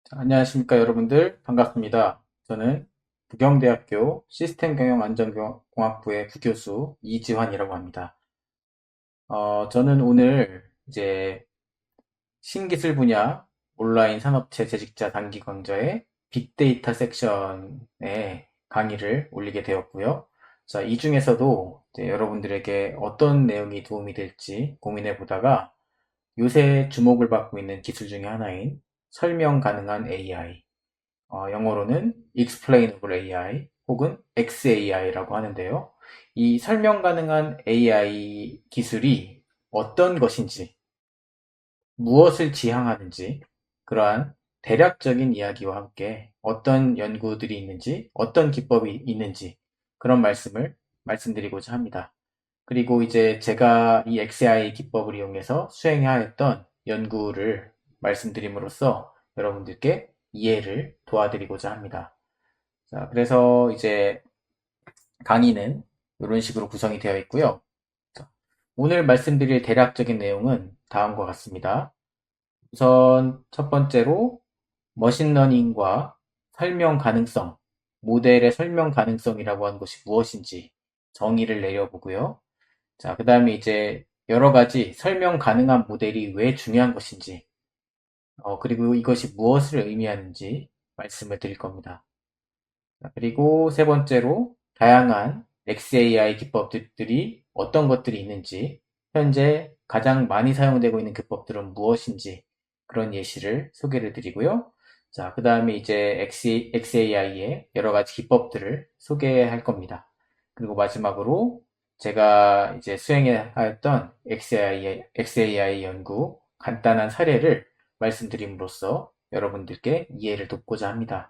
안녕하십니까 여러분들 반갑습니다. 저는 부경대학교 시스템경영안전공학부의 부교수 이지환이라고 합니다. 저는 오늘 이제 신기술 분야 온라인 산업체 재직자 단기 강좌의 빅데이터 섹션에 강의를 올리게 되었고요. 자, 이 중에서도 이제 여러분들에게 어떤 내용이 도움이 될지 고민해 보다가 요새 주목을 받고 있는 기술 중에 하나인 설명 가능한 AI, 영어로는 Explainable AI 혹은 XAI라고 하는데요. 이 설명 가능한 AI 기술이 어떤 것인지, 무엇을 지향하는지, 그러한 대략적인 이야기와 함께 어떤 연구들이 있는지, 어떤 기법이 있는지, 그런 말씀을 말씀드리고자 합니다. 그리고 이제 제가 이 XAI 기법을 이용해서 수행하였던 연구를 말씀드림으로써 여러분들께 이해를 도와드리고자 합니다. 자, 그래서 이제 강의는 이런 식으로 구성이 되어 있고요. 자, 오늘 말씀드릴 대략적인 내용은 다음과 같습니다. 우선 첫 번째로 머신러닝과 설명 가능성, 모델의 설명 가능성이라고 하는 것이 무엇인지 정의를 내려보고요. 자, 그 다음에 이제 여러 가지 설명 가능한 모델이 왜 중요한 것인지, 그리고 이것이 무엇을 의미하는지 말씀을 드릴 겁니다. 자, 그리고 세 번째로 다양한 XAI 기법들이 어떤 것들이 있는지, 현재 가장 많이 사용되고 있는 기법들은 무엇인지 그런 예시를 소개를 드리고요. 자, 그 다음에 이제 XAI의 여러 가지 기법들을 소개할 겁니다. 그리고 마지막으로 제가 이제 수행해 하였던 XAI 연구 간단한 사례를 말씀드림으로써 여러분들께 이해를 돕고자 합니다.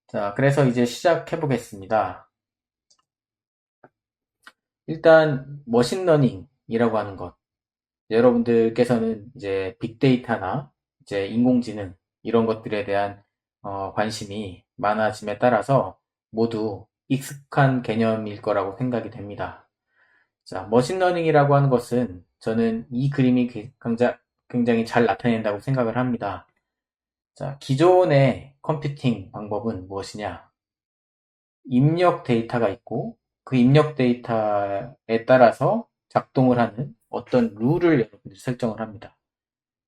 자, 그래서 이제 시작해 보겠습니다. 일단 머신러닝이라고 하는 것. 여러분들께서는 이제 빅데이터나 이제 인공지능 이런 것들에 대한 관심이 많아짐에 따라서 모두 익숙한 개념일 거라고 생각이 됩니다. 자, 머신러닝이라고 하는 것은 저는 이 그림이 굉장히 잘 나타낸다고 생각을 합니다. 자, 기존의 컴퓨팅 방법은 무엇이냐? 입력 데이터가 있고 그 입력 데이터에 따라서 작동을 하는 어떤 룰을 여러분들이 설정을 합니다.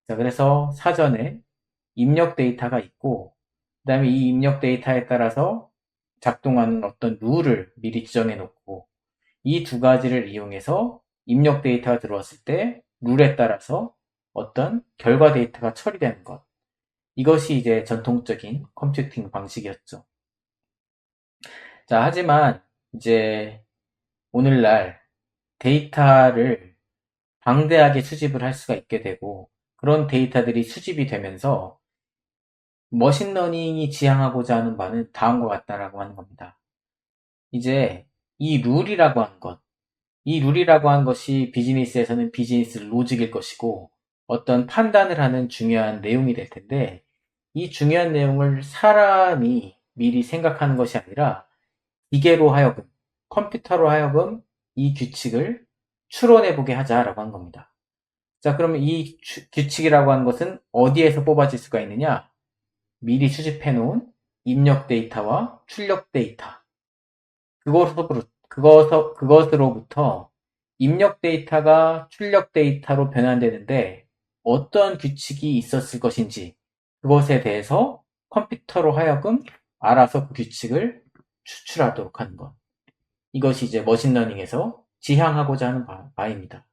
자, 그래서 사전에 입력 데이터가 있고 그 다음에 이 입력 데이터에 따라서 작동하는 어떤 룰을 미리 지정해 놓고 이 두 가지를 이용해서 입력 데이터가 들어왔을 때 룰에 따라서 어떤 결과 데이터가 처리되는 것. 이것이 이제 전통적인 컴퓨팅 방식이었죠. 자, 하지만 이제 오늘날 데이터를 방대하게 수집을 할 수가 있게 되고 그런 데이터들이 수집이 되면서 머신러닝이 지향하고자 하는 바는 다음과 같다라고 하는 겁니다. 이제 이 룰이라고 하는 것, 이 룰이라고 하는 것이 비즈니스에서는 비즈니스 로직일 것이고 어떤 판단을 하는 중요한 내용이 될 텐데 이 중요한 내용을 사람이 미리 생각하는 것이 아니라 기계로 하여금, 컴퓨터로 하여금 이 규칙을 추론해보게 하자라고 한 겁니다. 자, 그러면 이 규칙이라고 하는 것은 어디에서 뽑아질 수가 있느냐? 미리 수집해놓은 입력 데이터와 출력 데이터. 그것으로부터 입력 데이터가 출력 데이터로 변환되는데 어떤 규칙이 있었을 것인지 그것에 대해서 컴퓨터로 하여금 알아서 그 규칙을 추출하도록 하는 것. 이것이 이제 머신러닝에서 지향하고자 하는 바입니다.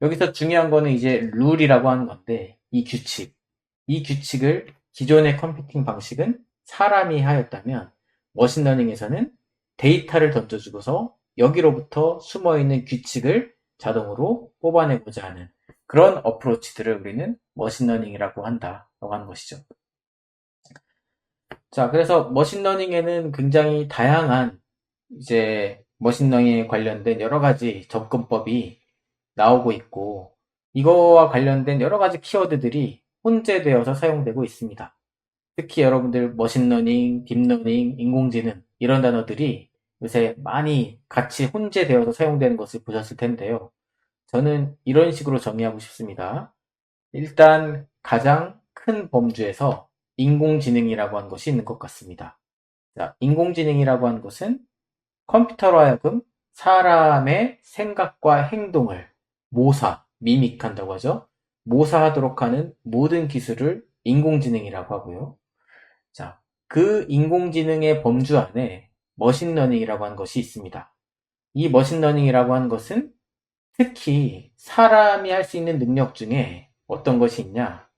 여기서 중요한 거는 이제 룰이라고 하는 건데 이 규칙을 기존의 컴퓨팅 방식은 사람이 하였다면 머신러닝에서는 데이터를 던져주고서 여기로부터 숨어있는 규칙을 자동으로 뽑아내고자 하는 그런 어프로치들을 우리는 머신러닝이라고 한다라고 하는 것이죠. 자, 그래서 머신러닝에는 굉장히 다양한 이제 머신러닝에 관련된 여러 가지 접근법이 나오고 있고 이거와 관련된 여러 가지 키워드들이 혼재되어서 사용되고 있습니다. 특히 여러분들 머신러닝, 딥러닝, 인공지능 이런 단어들이 요새 많이 같이 혼재되어서 사용되는 것을 보셨을 텐데요. 저는 이런 식으로 정의하고 싶습니다. 일단 가장 큰 범주에서 인공지능이라고 하는 것이 있는 것 같습니다. 자, 인공지능이라고 하는 것은 컴퓨터로 하여금 사람의 생각과 행동을 미믹한다고 하죠. 모사하도록 하는 모든 기술을 인공지능이라고 하고요. 자, 그 인공지능의 범주 안에 머신러닝이라고 하는 것이 있습니다. 이 머신러닝이라고 하는 것은 특히 사람이 할 수 있는 능력 중에 어떤 것이 있냐?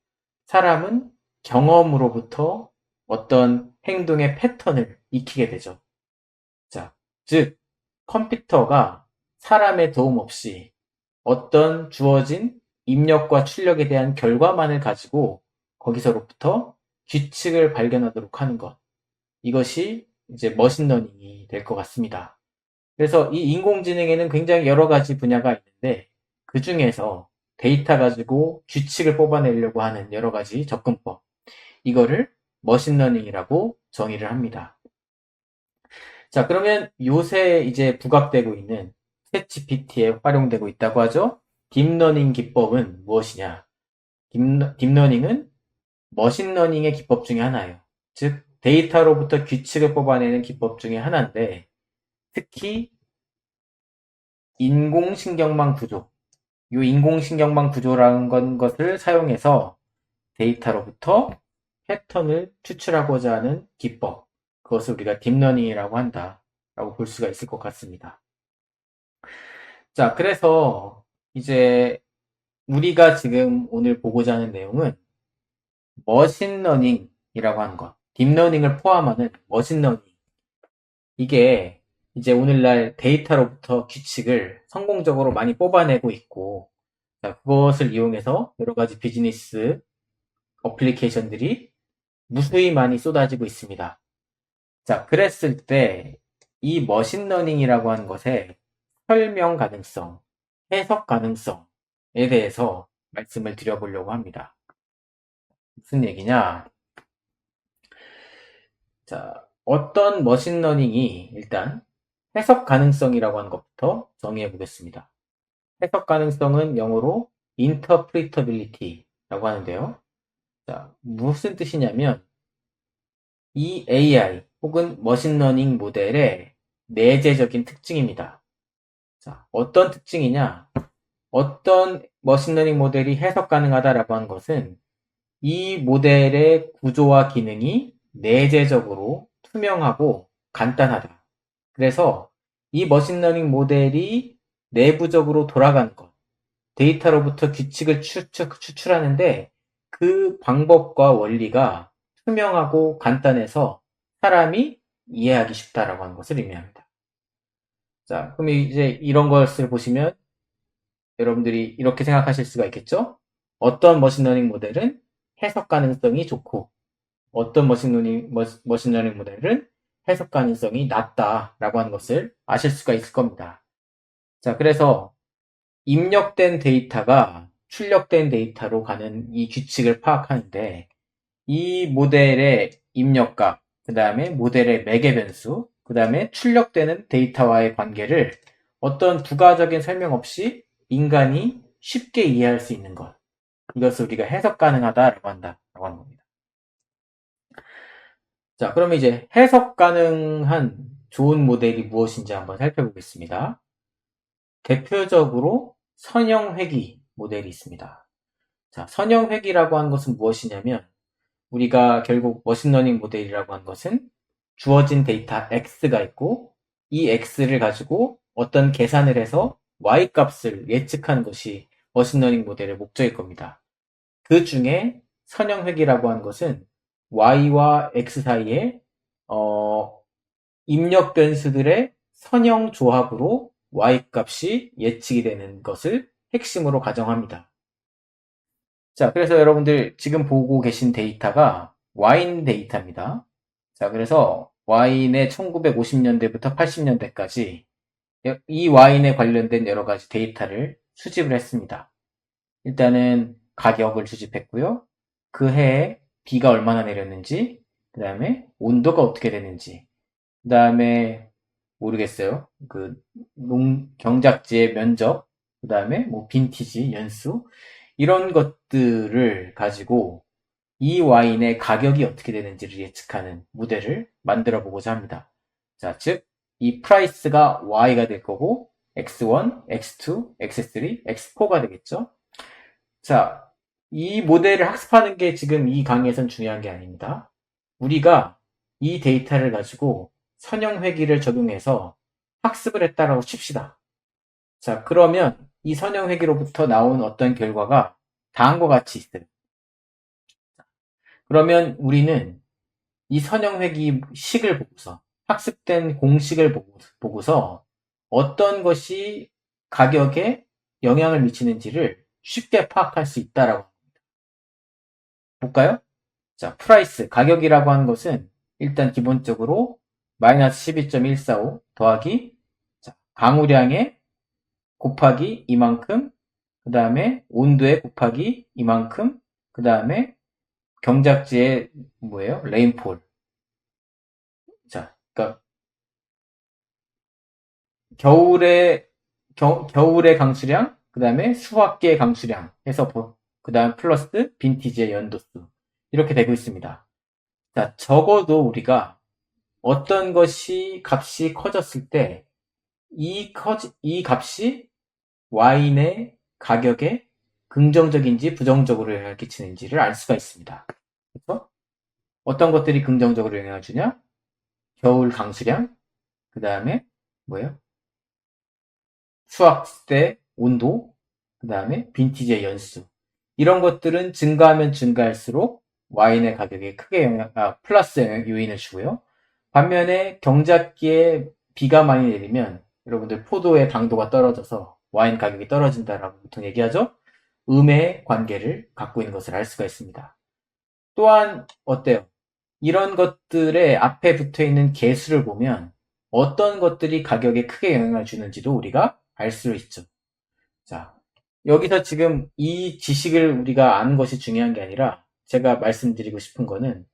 사람은 경험으로부터 어떤 행동의 패턴을 익히게 되죠. 자, 즉, 컴퓨터가 사람의 도움 없이 어떤 주어진 입력과 출력에 대한 결과만을 가지고 거기서로부터 규칙을 발견하도록 하는 것. 이것이 이제 머신러닝이 될 것 같습니다. 그래서 이 인공지능에는 굉장히 여러 가지 분야가 있는데 그 중에서 데이터 가지고 규칙을 뽑아내려고 하는 여러 가지 접근법. 이거를 머신러닝이라고 정의를 합니다. 자, 그러면 요새 이제 부각되고 있는 챗GPT에 활용되고 있다고 하죠? 딥러닝 기법은 무엇이냐? 딥러닝은 머신러닝의 기법 중에 하나예요. 즉, 데이터로부터 규칙을 뽑아내는 기법 중에 하나인데, 특히 인공신경망 구조, 이 인공신경망 구조라는 것을 사용해서 데이터로부터 패턴을 추출하고자 하는 기법, 그것을 우리가 딥러닝이라고 한다라고 볼 수가 있을 것 같습니다. 자, 그래서 이제 우리가 지금 오늘 보고자 하는 내용은 머신러닝이라고 하는 것, 딥러닝을 포함하는 머신러닝. 이게 이제 오늘날 데이터로부터 규칙을 성공적으로 많이 뽑아내고 있고, 자, 그것을 이용해서 여러 가지 비즈니스 어플리케이션들이 무수히 많이 쏟아지고 있습니다. 자, 그랬을 때 이 머신러닝이라고 하는 것의 설명 가능성, 해석 가능성에 대해서 말씀을 드려보려고 합니다. 무슨 얘기냐? 자, 어떤 머신러닝이 일단 해석 가능성이라고 하는 것부터 정의해 보겠습니다. 해석 가능성은 영어로 interpretability라고 하는데요. 자, 무슨 뜻이냐면 이 AI 혹은 머신러닝 모델의 내재적인 특징입니다. 자, 어떤 특징이냐? 어떤 머신러닝 모델이 해석 가능하다라고 하는 것은 이 모델의 구조와 기능이 내재적으로 투명하고 간단하다. 그래서 이 머신러닝 모델이 내부적으로 돌아가는 것, 데이터로부터 규칙을 추출하는데 그 방법과 원리가 투명하고 간단해서 사람이 이해하기 쉽다라고 하는 것을 의미합니다. 자, 그럼 이제 이런 것을 보시면 여러분들이 이렇게 생각하실 수가 있겠죠? 어떤 머신러닝 모델은 해석 가능성이 좋고 어떤 머신러닝 모델은 해석 가능성이 낮다라고 하는 것을 아실 수가 있을 겁니다. 자, 그래서 입력된 데이터가 출력된 데이터로 가는 이 규칙을 파악하는데 이 모델의 입력값, 그 다음에 모델의 매개 변수, 그 다음에 출력되는 데이터와의 관계를 어떤 부가적인 설명 없이 인간이 쉽게 이해할 수 있는 것. 이것을 우리가 해석 가능하다라고 한다라고 하는 겁니다. 자, 그러면 이제 해석 가능한 좋은 모델이 무엇인지 한번 살펴보겠습니다. 대표적으로 선형회귀 모델이 있습니다. 자, 선형회귀라고 하는 것은 무엇이냐면 우리가 결국 머신러닝 모델이라고 하는 것은 주어진 데이터 X가 있고 이 X를 가지고 어떤 계산을 해서 Y 값을 예측하는 것이 머신러닝 모델의 목적일 겁니다. 그 중에 선형회귀라고 하는 것은 Y와 X 사이에 입력 변수들의 선형 조합으로 Y 값이 예측이 되는 것을 핵심으로 가정합니다. 자, 그래서 여러분들 지금 보고 계신 데이터가 와인 데이터입니다. 자, 그래서 와인의 1950년대부터 80년대까지 이 와인에 관련된 여러 가지 데이터를 수집을 했습니다. 일단은 가격을 수집했고요. 그 해에 비가 얼마나 내렸는지, 그 다음에 온도가 어떻게 되는지, 그 다음에 모르겠어요. 그 경작지의 면적, 그 다음에 뭐 빈티지, 연수 이런 것들을 가지고 이 와인의 가격이 어떻게 되는지를 예측하는 모델을 만들어 보고자 합니다. 자, 즉, 이 프라이스가 Y가 될 거고, X1, X2, X3, X4가 되겠죠? 자, 이 모델을 학습하는 게 지금 이 강의에선 중요한 게 아닙니다. 우리가 이 데이터를 가지고 선형회귀를 적용해서 학습을 했다라고 칩시다. 자, 그러면 이 선형회귀로부터 나온 어떤 결과가 다음과 같이 있어요. 그러면 우리는 이 선형회귀 식을 보고서 학습된 공식을 보고서 어떤 것이 가격에 영향을 미치는지를 쉽게 파악할 수 있다라고 볼까요? 자, 프라이스, 가격이라고 하는 것은 일단 기본적으로 마이너스 12.145 더하기 강우량에 곱하기 이만큼, 그 다음에 온도에 곱하기 이만큼, 그 다음에 경작지의 뭐예요? 레인폴. 자, 그러니까 겨울의 강수량, 그 다음에 수확기의 강수량 해서 그 다음 플러스 빈티지의 연도수 이렇게 되고 있습니다. 자, 적어도 우리가 어떤 것이 값이 커졌을 때 이 값이 와인의 가격에 긍정적인지 부정적으로 영향을 끼치는지를 알 수가 있습니다. 그래서 어떤 것들이 긍정적으로 영향을 주냐? 겨울 강수량, 그 다음에 뭐예요? 수확 때 온도, 그 다음에 빈티지의 연수. 이런 것들은 증가하면 증가할수록 와인의 가격에 크게 플러스 요인을 주고요. 반면에 경작기에 비가 많이 내리면 여러분들 포도의 당도가 떨어져서 와인 가격이 떨어진다라고 보통 얘기하죠. 음의 관계를 갖고 있는 것을 알 수가 있습니다. 또한 어때요? 이런 것들의 앞에 붙어 있는 개수를 보면 어떤 것들이 가격에 크게 영향을 주는지도 우리가 알 수 있죠. 자, 여기서 지금 이 지식을 우리가 아는 것이 중요한 게 아니라 제가 말씀드리고 싶은 거는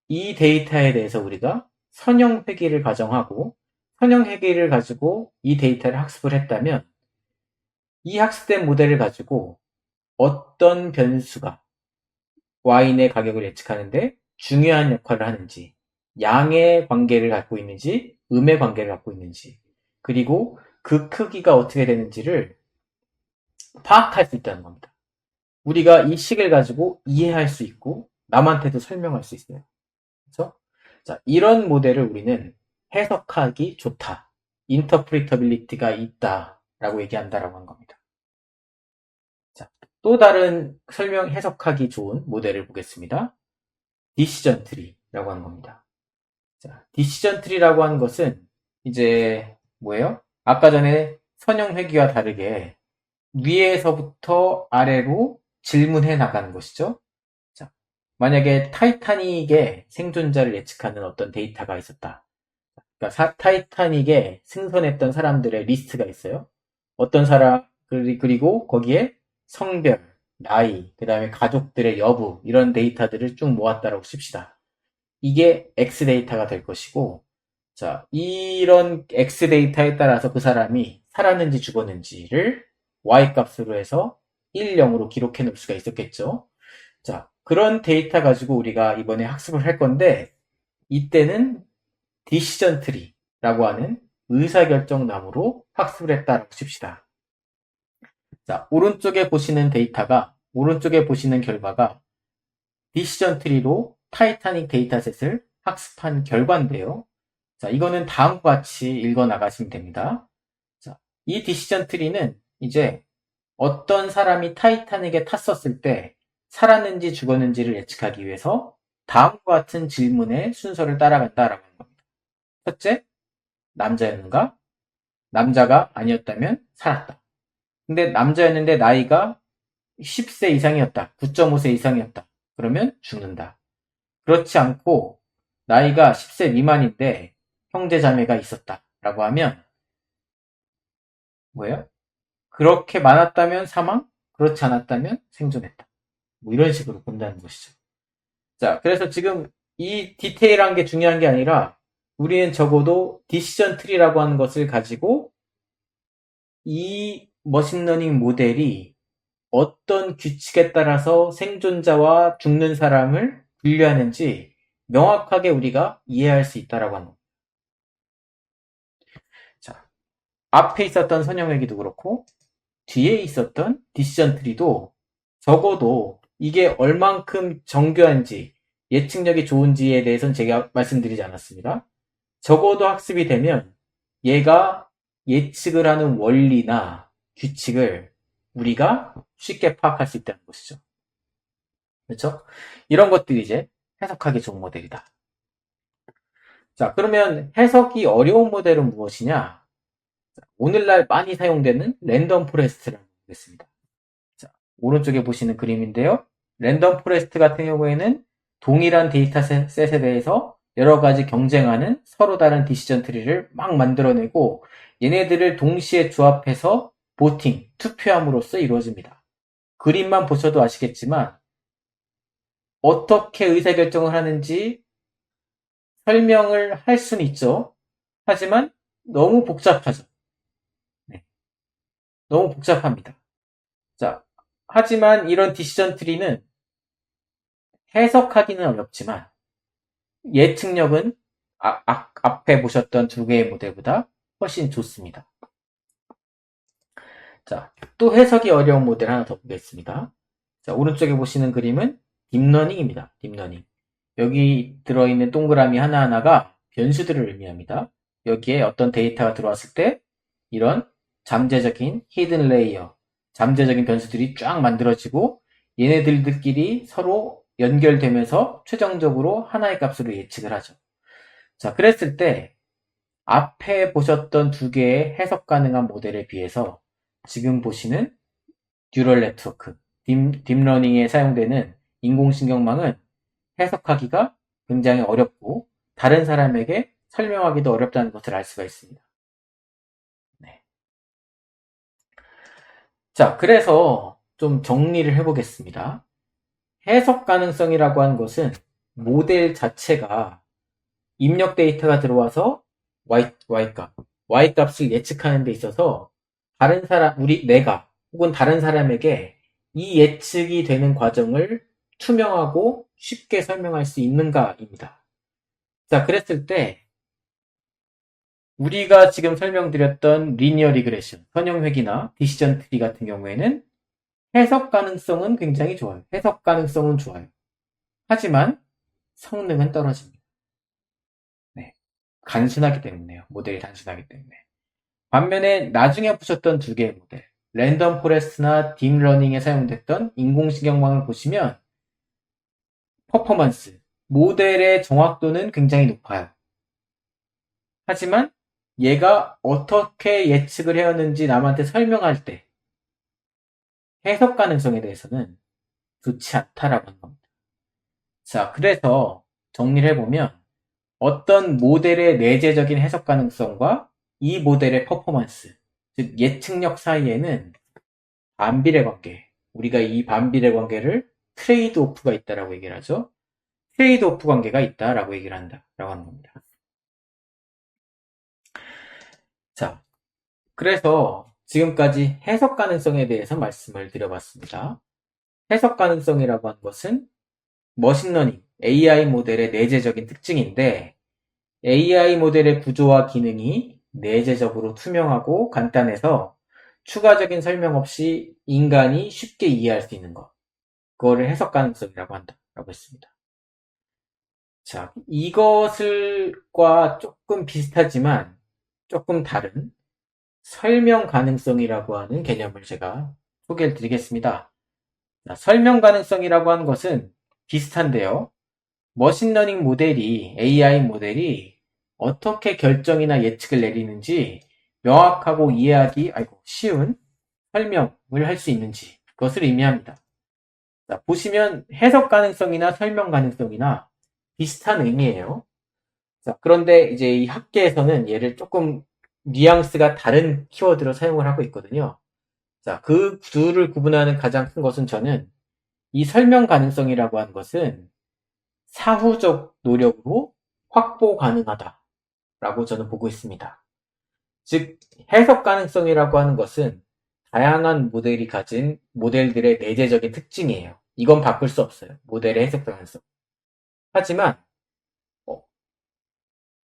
이 데이터에 대해서 우리가 선형 회귀를 가정하고 선형 회귀를 가지고 이 데이터를 학습을 했다면 이 학습된 모델을 가지고 어떤 변수가 와인의 가격을 예측하는데 중요한 역할을 하는지, 양의 관계를 갖고 있는지, 음의 관계를 갖고 있는지, 그리고 그 크기가 어떻게 되는지를 파악할 수 있다는 겁니다. 우리가 이 식을 가지고 이해할 수 있고 남한테도 설명할 수 있어요. 그렇죠? 자, 이런 모델을 우리는 해석하기 좋다. 인터프리터빌리티가 있다라고 얘기한다라고 한 겁니다. 자, 또 다른 해석하기 좋은 모델을 보겠습니다. 디시전 트리라고 하는 겁니다. 자, 디시전 트리라고 하는 것은 이제 뭐예요? 아까 전에 선형 회귀와 다르게 위에서부터 아래로 질문해 나가는 것이죠. 자, 만약에 타이타닉의 생존자를 예측하는 어떤 데이터가 있었다. 그러니까 타이타닉에 승선했던 사람들의 리스트가 있어요. 어떤 사람, 그리고 거기에 성별, 나이, 그 다음에 가족들의 여부, 이런 데이터들을 쭉 모았다라고 칩시다. 이게 X 데이터가 될 것이고, 자, 이런 X 데이터에 따라서 그 사람이 살았는지 죽었는지를 Y 값으로 해서 1, 0으로 기록해 놓을 수가 있었겠죠. 자, 그런 데이터 가지고 우리가 이번에 학습을 할 건데, 이때는 디시전 트리라고 하는 의사결정나무로 학습을 했다고 칩시다. 자, 오른쪽에 보시는 결과가 디시전 트리로 타이타닉 데이터셋을 학습한 결과인데요. 자, 이거는 다음과 같이 읽어 나가시면 됩니다. 자, 이 디시전 트리는 이제 어떤 사람이 타이타닉에 탔었을 때 살았는지 죽었는지를 예측하기 위해서 다음과 같은 질문의 순서를 따라간다라고 하는 겁니다. 첫째, 남자였는가? 남자가 아니었다면 살았다. 근데 남자였는데 나이가 10세 이상이었다. 9.5세 이상이었다. 그러면 죽는다. 그렇지 않고 나이가 10세 미만인데 형제 자매가 있었다. 라고 하면 뭐예요? 그렇게 많았다면 사망, 그렇지 않았다면 생존했다. 뭐 이런 식으로 본다는 것이죠. 자, 그래서 지금 이 디테일한 게 중요한 게 아니라 우리는 적어도 디시전 트리라고 하는 것을 가지고 이 머신러닝 모델이 어떤 규칙에 따라서 생존자와 죽는 사람을 분류하는지 명확하게 우리가 이해할 수 있다라고 하는 겁니다. 자, 앞에 있었던 선형회기도 그렇고 뒤에 있었던 디시전 트리도 적어도 이게 얼만큼 정교한지 예측력이 좋은지에 대해서는 제가 말씀드리지 않았습니다. 적어도 학습이 되면 얘가 예측을 하는 원리나 규칙을 우리가 쉽게 파악할 수 있다는 것이죠. 그렇죠? 이런 것들이 이제 해석하기 좋은 모델이다. 자, 그러면 해석이 어려운 모델은 무엇이냐? 오늘날 많이 사용되는 랜덤 포레스트라고 하겠습니다. 자, 오른쪽에 보시는 그림인데요. 랜덤 포레스트 같은 경우에는 동일한 데이터셋에 대해서 여러 가지 경쟁하는 서로 다른 디시전 트리를 막 만들어내고 얘네들을 동시에 조합해서 보팅, 투표함으로써 이루어집니다. 그림만 보셔도 아시겠지만 어떻게 의사결정을 하는지 설명을 할 수는 있죠. 하지만 너무 복잡하죠. 네, 너무 복잡합니다. 자, 하지만 이런 디시전 트리는 해석하기는 어렵지만 예측력은 앞에 보셨던 두 개의 모델보다 훨씬 좋습니다. 자, 또 해석이 어려운 모델 하나 더 보겠습니다. 자, 오른쪽에 보시는 그림은 딥러닝입니다. 딥러닝. 여기 들어있는 동그라미 하나하나가 변수들을 의미합니다. 여기에 어떤 데이터가 들어왔을 때 이런 잠재적인 히든 레이어, 잠재적인 변수들이 쫙 만들어지고 얘네들끼리 서로 연결되면서 최종적으로 하나의 값으로 예측을 하죠. 자, 그랬을 때 앞에 보셨던 두 개의 해석 가능한 모델에 비해서 지금 보시는 뉴럴 네트워크, 딥러닝에 사용되는 인공신경망은 해석하기가 굉장히 어렵고 다른 사람에게 설명하기도 어렵다는 것을 알 수가 있습니다. 네. 자, 그래서 좀 정리를 해보겠습니다. 해석 가능성이라고 하는 것은 모델 자체가 입력 데이터가 들어와서 Y값을 예측하는 데 있어서 다른 사람, 내가 혹은 다른 사람에게 이 예측이 되는 과정을 투명하고 쉽게 설명할 수 있는가입니다. 자, 그랬을 때 우리가 지금 설명드렸던 리니어 리그레션, 선형회귀나 디시전 트리 같은 경우에는 해석 가능성은 굉장히 좋아요. 해석 가능성은 좋아요. 하지만 성능은 떨어집니다. 네. 단순하기 때문에요. 모델이 단순하기 때문에. 반면에 나중에 보셨던 두 개의 모델, 랜덤 포레스트나 딥러닝에 사용됐던 인공신경망을 보시면 퍼포먼스, 모델의 정확도는 굉장히 높아요. 하지만 얘가 어떻게 예측을 해왔는지 남한테 설명할 때 해석 가능성에 대해서는 좋지 않다라고 하는 겁니다. 자, 그래서 정리를 해보면 어떤 모델의 내재적인 해석 가능성과 이 모델의 퍼포먼스, 즉 예측력 사이에는 반비례 관계, 우리가 이 반비례 관계를 트레이드 오프가 있다라고 얘기를 하죠. 트레이드 오프 관계가 있다라고 얘기를 한다라고 하는 겁니다. 자, 그래서 지금까지 해석 가능성에 대해서 말씀을 드려봤습니다. 해석 가능성이라고 하는 것은 머신러닝, AI 모델의 내재적인 특징인데 AI 모델의 구조와 기능이 내재적으로 투명하고 간단해서 추가적인 설명 없이 인간이 쉽게 이해할 수 있는 것. 그거를 해석 가능성이라고 한다라고 했습니다. 자, 이것을과 조금 비슷하지만 조금 다른 설명 가능성이라고 하는 개념을 제가 소개를 드리겠습니다. 자, 설명 가능성이라고 하는 것은 비슷한데요. 머신러닝 모델이, AI 모델이 어떻게 결정이나 예측을 내리는지 명확하고 이해하기 쉬운 설명을 할 수 있는지 그것을 의미합니다. 자, 보시면 해석 가능성이나 설명 가능성이나 비슷한 의미예요. 자, 그런데 이제 이 학계에서는 얘를 조금 뉘앙스가 다른 키워드로 사용을 하고 있거든요. 자, 그 둘을 구분하는 가장 큰 것은 저는 이 설명 가능성이라고 하는 것은 사후적 노력으로 확보 가능하다라고 저는 보고 있습니다. 즉, 해석 가능성이라고 하는 것은 다양한 모델이 가진 모델들의 내재적인 특징이에요. 이건 바꿀 수 없어요. 모델의 해석 가능성. 하지만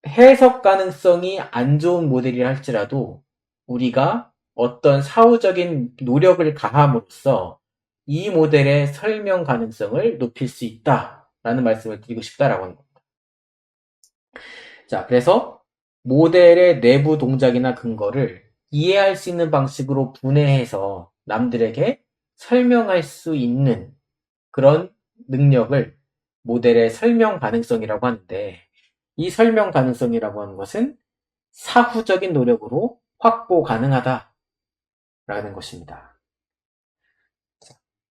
해석 가능성이 안 좋은 모델이라 할지라도 우리가 어떤 사후적인 노력을 가함으로써 이 모델의 설명 가능성을 높일 수 있다라는 말씀을 드리고 싶다라고 하는 겁니다. 자, 그래서 모델의 내부 동작이나 근거를 이해할 수 있는 방식으로 분해해서 남들에게 설명할 수 있는 그런 능력을 모델의 설명 가능성이라고 하는데, 이 설명 가능성이라고 하는 것은 사후적인 노력으로 확보 가능하다라는 것입니다.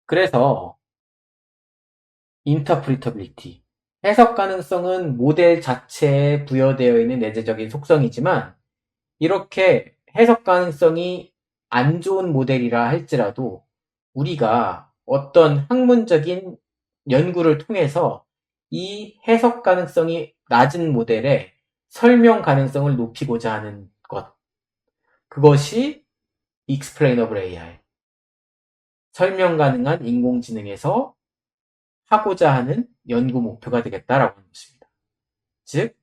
그래서 interpretability, 해석 가능성은 모델 자체에 부여되어 있는 내재적인 속성이지만, 이렇게 해석 가능성이 안 좋은 모델이라 할지라도 우리가 어떤 학문적인 연구를 통해서 이 해석 가능성이 낮은 모델의 설명 가능성을 높이고자 하는 것, 그것이 Explainable AI, 설명 가능한 인공지능에서 하고자 하는 연구 목표가 되겠다라고 하는 것입니다. 즉,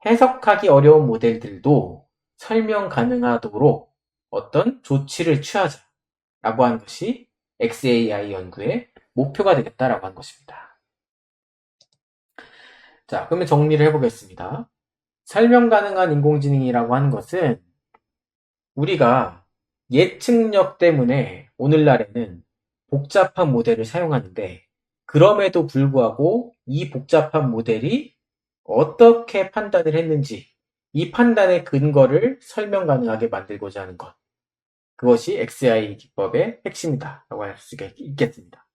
해석하기 어려운 모델들도 설명 가능하도록 어떤 조치를 취하자라고 하는 것이 XAI 연구의 목표가 되겠다라고 하는 것입니다. 자, 그러면 정리를 해보겠습니다. 설명 가능한 인공지능이라고 하는 것은 우리가 예측력 때문에 오늘날에는 복잡한 모델을 사용하는데, 그럼에도 불구하고 이 복잡한 모델이 어떻게 판단을 했는지, 이 판단의 근거를 설명 가능하게 만들고자 하는 것, 그것이 XAI 기법의 핵심이다 라고 할 수 있겠습니다.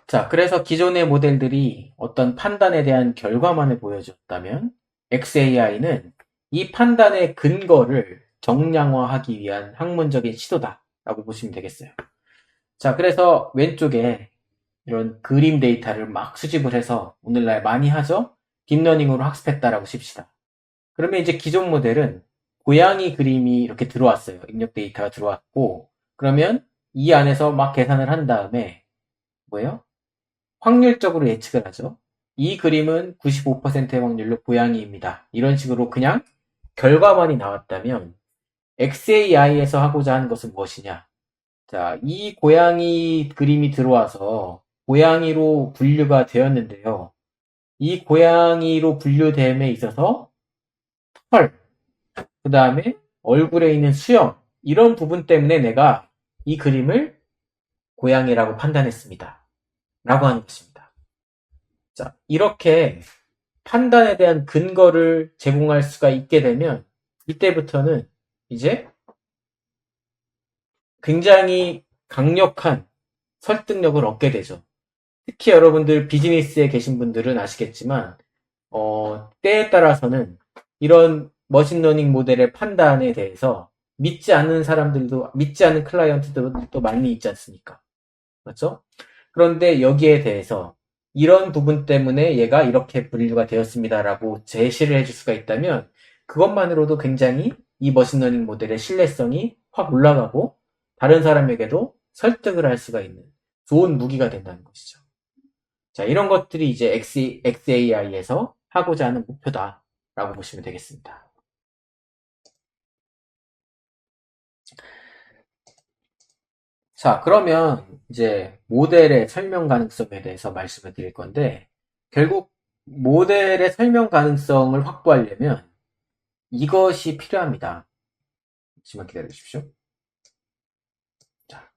자, 그래서 기존의 모델들이 어떤 판단에 대한 결과만을 보여줬다면 XAI는 이 판단의 근거를 정량화하기 위한 학문적인 시도다 라고 보시면 되겠어요. 자, 그래서 왼쪽에 이런 그림 데이터를 막 수집을 해서 오늘날 많이 하죠? 딥러닝으로 학습했다라고 칩시다. 그러면 이제 기존 모델은 고양이 그림이 이렇게 들어왔어요. 입력 데이터가 들어왔고, 그러면 이 안에서 막 계산을 한 다음에 뭐예요? 확률적으로 예측을 하죠. 이 그림은 95%의 확률로 고양이입니다. 이런 식으로 그냥 결과만이 나왔다면 XAI에서 하고자 하는 것은 무엇이냐? 자, 이 고양이 그림이 들어와서 고양이로 분류가 되었는데요. 이 고양이로 분류됨에 있어서 털, 그 다음에 얼굴에 있는 수염, 이런 부분 때문에 내가 이 그림을 고양이라고 판단했습니다. 라고 하는 것입니다. 자, 이렇게 판단에 대한 근거를 제공할 수가 있게 되면 이때부터는 이제 굉장히 강력한 설득력을 얻게 되죠. 특히 여러분들 비즈니스에 계신 분들은 아시겠지만 때에 따라서는 이런 머신러닝 모델의 판단에 대해서 믿지 않는 사람들도, 믿지 않는 클라이언트들도 많이 있지 않습니까? 그렇죠? 그런데 여기에 대해서 이런 부분 때문에 얘가 이렇게 분류가 되었습니다라고 제시를 해줄 수가 있다면 그것만으로도 굉장히 이 머신러닝 모델의 신뢰성이 확 올라가고 다른 사람에게도 설득을 할 수가 있는 좋은 무기가 된다는 것이죠. 자, 이런 것들이 이제 XAI에서 하고자 하는 목표다라고 보시면 되겠습니다. 자, 그러면 이제 모델의 설명 가능성에 대해서 말씀을 드릴 건데, 결국 모델의 설명 가능성을 확보하려면 이것이 필요합니다. 잠시만 기다려 주십시오. 자,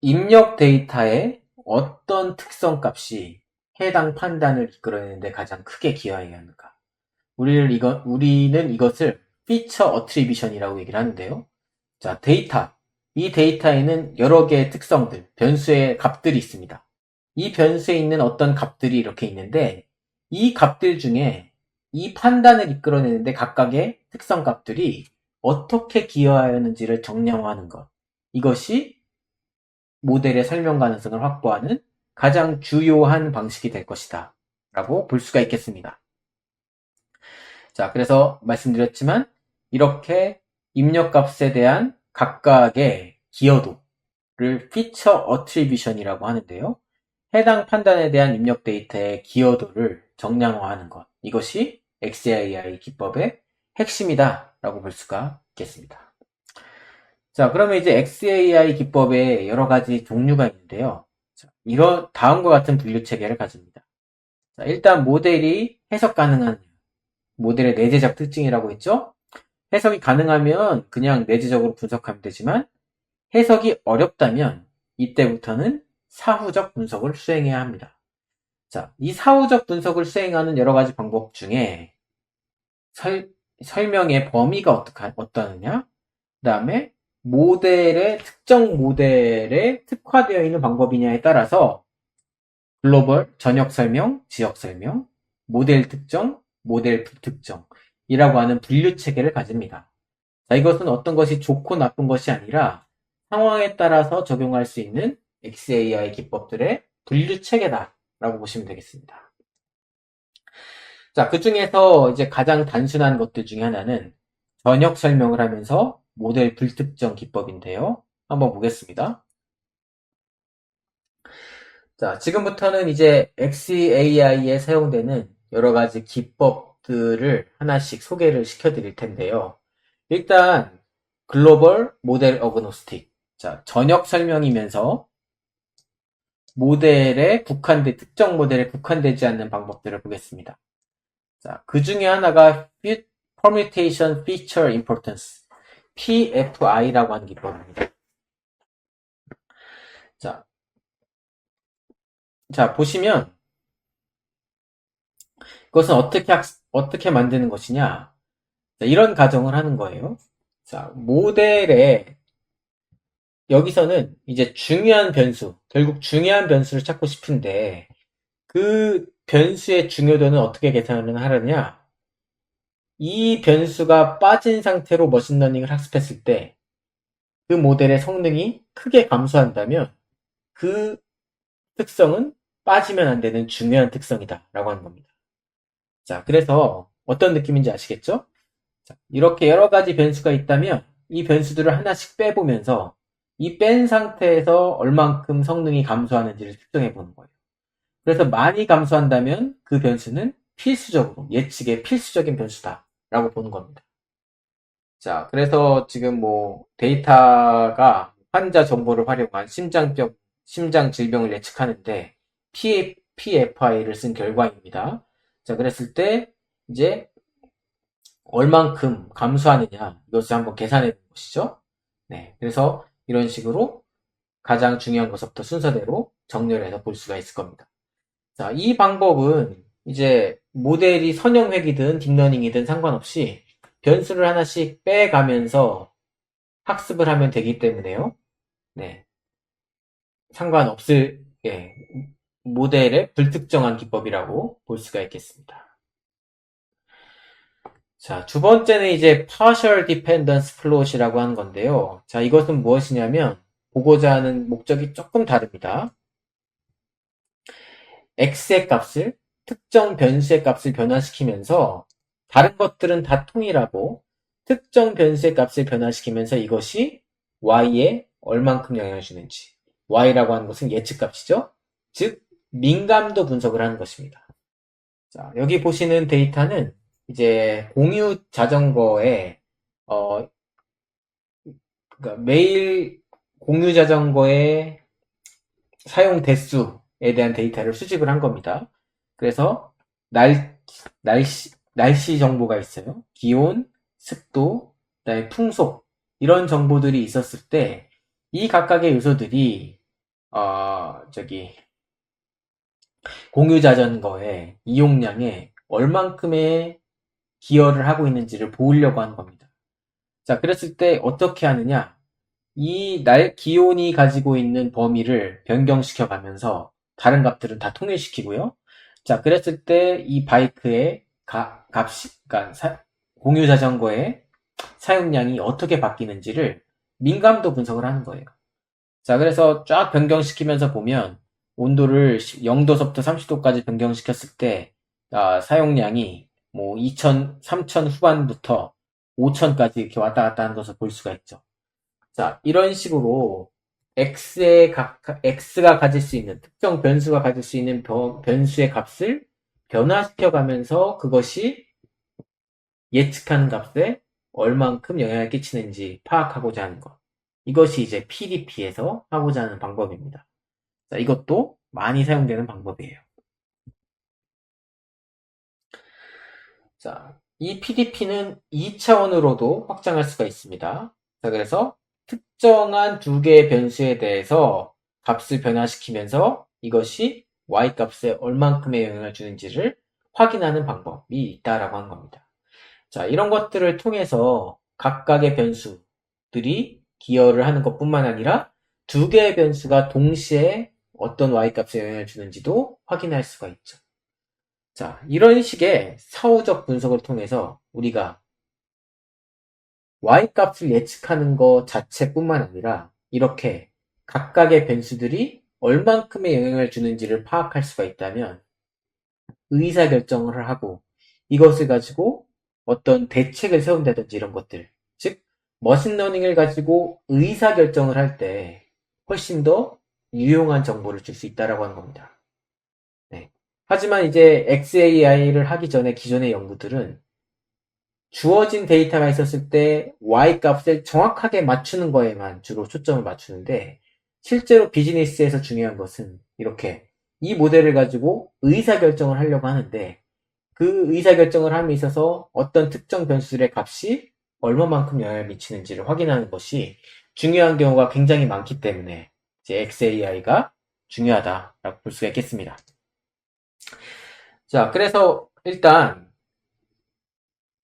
입력 데이터의 어떤 특성 값이 해당 판단을 이끌어내는데 가장 크게 기여해야 하는가? 우리는 이것을 피처 어트리비션이라고 얘기를 하는데요. 자, 이 데이터에는 여러 개의 특성들, 변수의 값들이 있습니다. 이 변수에 있는 어떤 값들이 이렇게 있는데, 이 값들 중에 이 판단을 이끌어내는데 각각의 특성 값들이 어떻게 기여하였는지를 정량화하는 것. 이것이 모델의 설명 가능성을 확보하는 가장 주요한 방식이 될 것이다 라고 볼 수가 있겠습니다. 자, 그래서 말씀드렸지만 이렇게 입력값에 대한 각각의 기여도를 피처 어트리뷰션이라고 하는데요. 해당 판단에 대한 입력 데이터의 기여도를 정량화하는 것. 이것이 XAI 기법의 핵심이다 라고 볼 수가 있겠습니다. 자, 그러면 이제 XAI 기법에 여러 가지 종류가 있는데요. 자, 이런 다음과 같은 분류 체계를 가집니다. 자, 일단 모델이 해석 가능한 모델의 내재적 특징이라고 했죠. 해석이 가능하면 그냥 내재적으로 분석하면 되지만 해석이 어렵다면 이때부터는 사후적 분석을 수행해야 합니다. 자, 이 사후적 분석을 수행하는 여러 가지 방법 중에 설명의 범위가 어떠느냐, 그 다음에 특정 모델에 특화되어 있는 방법이냐에 따라서 글로벌, 전역 설명, 지역 설명, 모델 특정, 모델 불특정이라고 하는 분류 체계를 가집니다. 자, 이것은 어떤 것이 좋고 나쁜 것이 아니라 상황에 따라서 적용할 수 있는 XAI 기법들의 분류 체계다라고 보시면 되겠습니다. 자, 그 중에서 이제 가장 단순한 것들 중에 하나는 전역 설명을 하면서 모델 불특정 기법인데요. 한번 보겠습니다. 자, 지금부터는 이제 XAI에 사용되는 여러 가지 기법들을 하나씩 소개를 시켜드릴 텐데요. 일단 글로벌 모델 어그노스틱. 자, 전역 설명이면서 특정 모델에 국한되지 않는 방법들을 보겠습니다. 자, 그 중에 하나가 Permutation Feature Importance, PFI라고 하는 기법입니다. 자, 보시면 이것은 어떻게 만드는 것이냐? 자, 이런 가정을 하는 거예요. 자, 여기서는 이제 결국 중요한 변수를 찾고 싶은데, 그 변수의 중요도는 어떻게 계산을 하느냐? 이 변수가 빠진 상태로 머신러닝을 학습했을 때, 그 모델의 성능이 크게 감소한다면, 그 특성은 빠지면 안 되는 중요한 특성이다. 라고 하는 겁니다. 자, 그래서 어떤 느낌인지 아시겠죠? 자, 이렇게 여러 가지 변수가 있다면 이 변수들을 하나씩 빼보면서 이 뺀 상태에서 얼만큼 성능이 감소하는지를 측정해 보는 거예요. 그래서 많이 감소한다면 그 변수는 예측의 필수적인 변수다 라고 보는 겁니다. 자, 그래서 지금 데이터가 환자 정보를 활용한 심장 질병을 예측하는데 PFI를 쓴 결과입니다. 자, 그랬을 때 이제 얼만큼 감소하느냐 이것을 한번 계산해 본 것이죠. 네, 그래서 이런 식으로 가장 중요한 것부터 순서대로 정렬을 해서 볼 수가 있을 겁니다. 자, 이 방법은 이제 모델이 선형획이든 딥러닝이든 상관없이 변수를 하나씩 빼가면서 학습을 하면 되기 때문에요. 네, 모델의 불특정한 기법이라고 볼 수가 있겠습니다. 자, 두 번째는 이제 partial dependence plot이라고 하는 건데요. 자, 이것은 무엇이냐면 보고자 하는 목적이 조금 다릅니다. x의 값을 특정 변수의 값을 변화시키면서 다른 것들은 다 통일하고 특정 변수의 값을 변화시키면서 이것이 y에 얼만큼 영향을 주는지, y라고 하는 것은 예측값이죠. 즉 민감도 분석을 하는 것입니다. 자, 여기 보시는 데이터는 이제 공유 자전거의 그러니까 매일 공유 자전거의 사용 대수에 대한 데이터를 수집을 한 겁니다. 그래서 날씨 정보가 있어요. 기온, 습도, 그다음에 풍속 이런 정보들이 있었을 때 이 각각의 요소들이 공유 자전거의 이용량에 얼만큼의 기여를 하고 있는지를 보려고 하는 겁니다. 자, 그랬을 때 어떻게 하느냐? 기온이 가지고 있는 범위를 변경시켜 가면서 다른 값들은 다 통일시키고요. 자, 그랬을 때 이 바이크의 그러니까 공유 자전거의 사용량이 어떻게 바뀌는지를 민감도 분석을 하는 거예요. 자, 그래서 쫙 변경시키면서 보면 온도를 0도서부터 30도까지 변경시켰을 때 사용량이 2000, 3000 후반부터 5000까지 이렇게 왔다 갔다 하는 것을 볼 수가 있죠. 자, 이런 식으로 x가 가질 수 있는, 특정 변수가 가질 수 있는 변수의 값을 변화시켜 가면서 그것이 예측하는 값에 얼만큼 영향을 끼치는지 파악하고자 하는 것. 이것이 이제 PDP에서 하고자 하는 방법입니다. 자, 이것도 많이 사용되는 방법이에요. 자, 이 PDP는 2차원으로도 확장할 수가 있습니다. 자, 그래서 특정한 두 개의 변수에 대해서 값을 변화시키면서 이것이 y 값에 얼만큼의 영향을 주는지를 확인하는 방법이 있다라고 하는 겁니다. 자, 이런 것들을 통해서 각각의 변수들이 기여를 하는 것뿐만 아니라 두 개의 변수가 동시에 어떤 y 값에 영향을 주는지도 확인할 수가 있죠. 자, 이런 식의 사후적 분석을 통해서 우리가 y값을 예측하는 것 자체뿐만 아니라 이렇게 각각의 변수들이 얼만큼의 영향을 주는지를 파악할 수가 있다면 의사결정을 하고 이것을 가지고 어떤 대책을 세운다든지 이런 것들, 즉 머신러닝을 가지고 의사결정을 할 때 훨씬 더 유용한 정보를 줄 수 있다라고 하는 겁니다. 네. 하지만 이제 XAI를 하기 전에 기존의 연구들은 주어진 데이터가 있었을 때 Y 값을 정확하게 맞추는 거에만 주로 초점을 맞추는데 실제로 비즈니스에서 중요한 것은 이렇게 이 모델을 가지고 의사결정을 하려고 하는데 그 의사결정을 함에 있어서 어떤 특정 변수들의 값이 얼마만큼 영향을 미치는지를 확인하는 것이 중요한 경우가 굉장히 많기 때문에 이제 XAI가 중요하다라고 볼 수가 있겠습니다. 자, 그래서 일단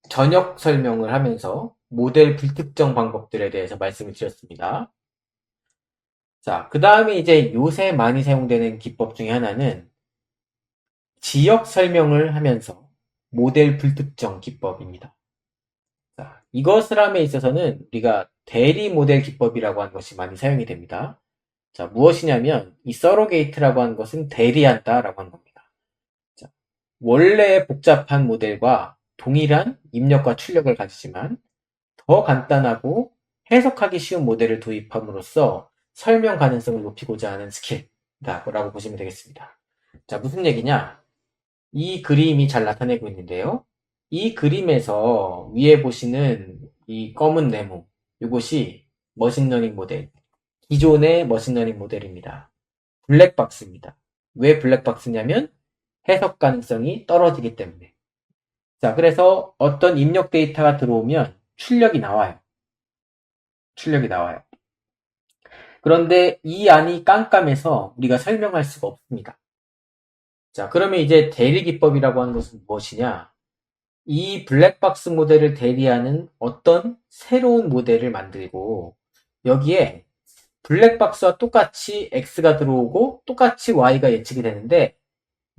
전역 설명을 하면서 모델 불특정 방법들에 대해서 말씀을 드렸습니다. 자, 그 다음에 이제 요새 많이 사용되는 기법 중에 하나는 지역 설명을 하면서 모델 불특정 기법입니다. 자, 이것을 함에 있어서는 우리가 대리 모델 기법이라고 하는 것이 많이 사용이 됩니다. 자, 무엇이냐면 이 서로게이트라고 하는 것은 대리한다라고 하는 겁니다. 자, 원래의 복잡한 모델과 동일한 입력과 출력을 가지지만 더 간단하고 해석하기 쉬운 모델을 도입함으로써 설명 가능성을 높이고자 하는 스킬이다라고 보시면 되겠습니다. 자, 무슨 얘기냐? 이 그림이 잘 나타내고 있는데요. 이 그림에서 위에 보시는 이 검은 네모, 이것이 머신러닝 모델, 기존의 머신러닝 모델입니다. 블랙박스입니다. 왜 블랙박스냐면 해석 가능성이 떨어지기 때문에. 자, 그래서 어떤 입력 데이터가 들어오면 출력이 나와요. 출력이 나와요. 그런데 이 안이 깜깜해서 우리가 설명할 수가 없습니다. 자, 그러면 이제 대리 기법이라고 하는 것은 무엇이냐? 이 블랙박스 모델을 대리하는 어떤 새로운 모델을 만들고 여기에 블랙박스와 똑같이 X가 들어오고 똑같이 Y가 예측이 되는데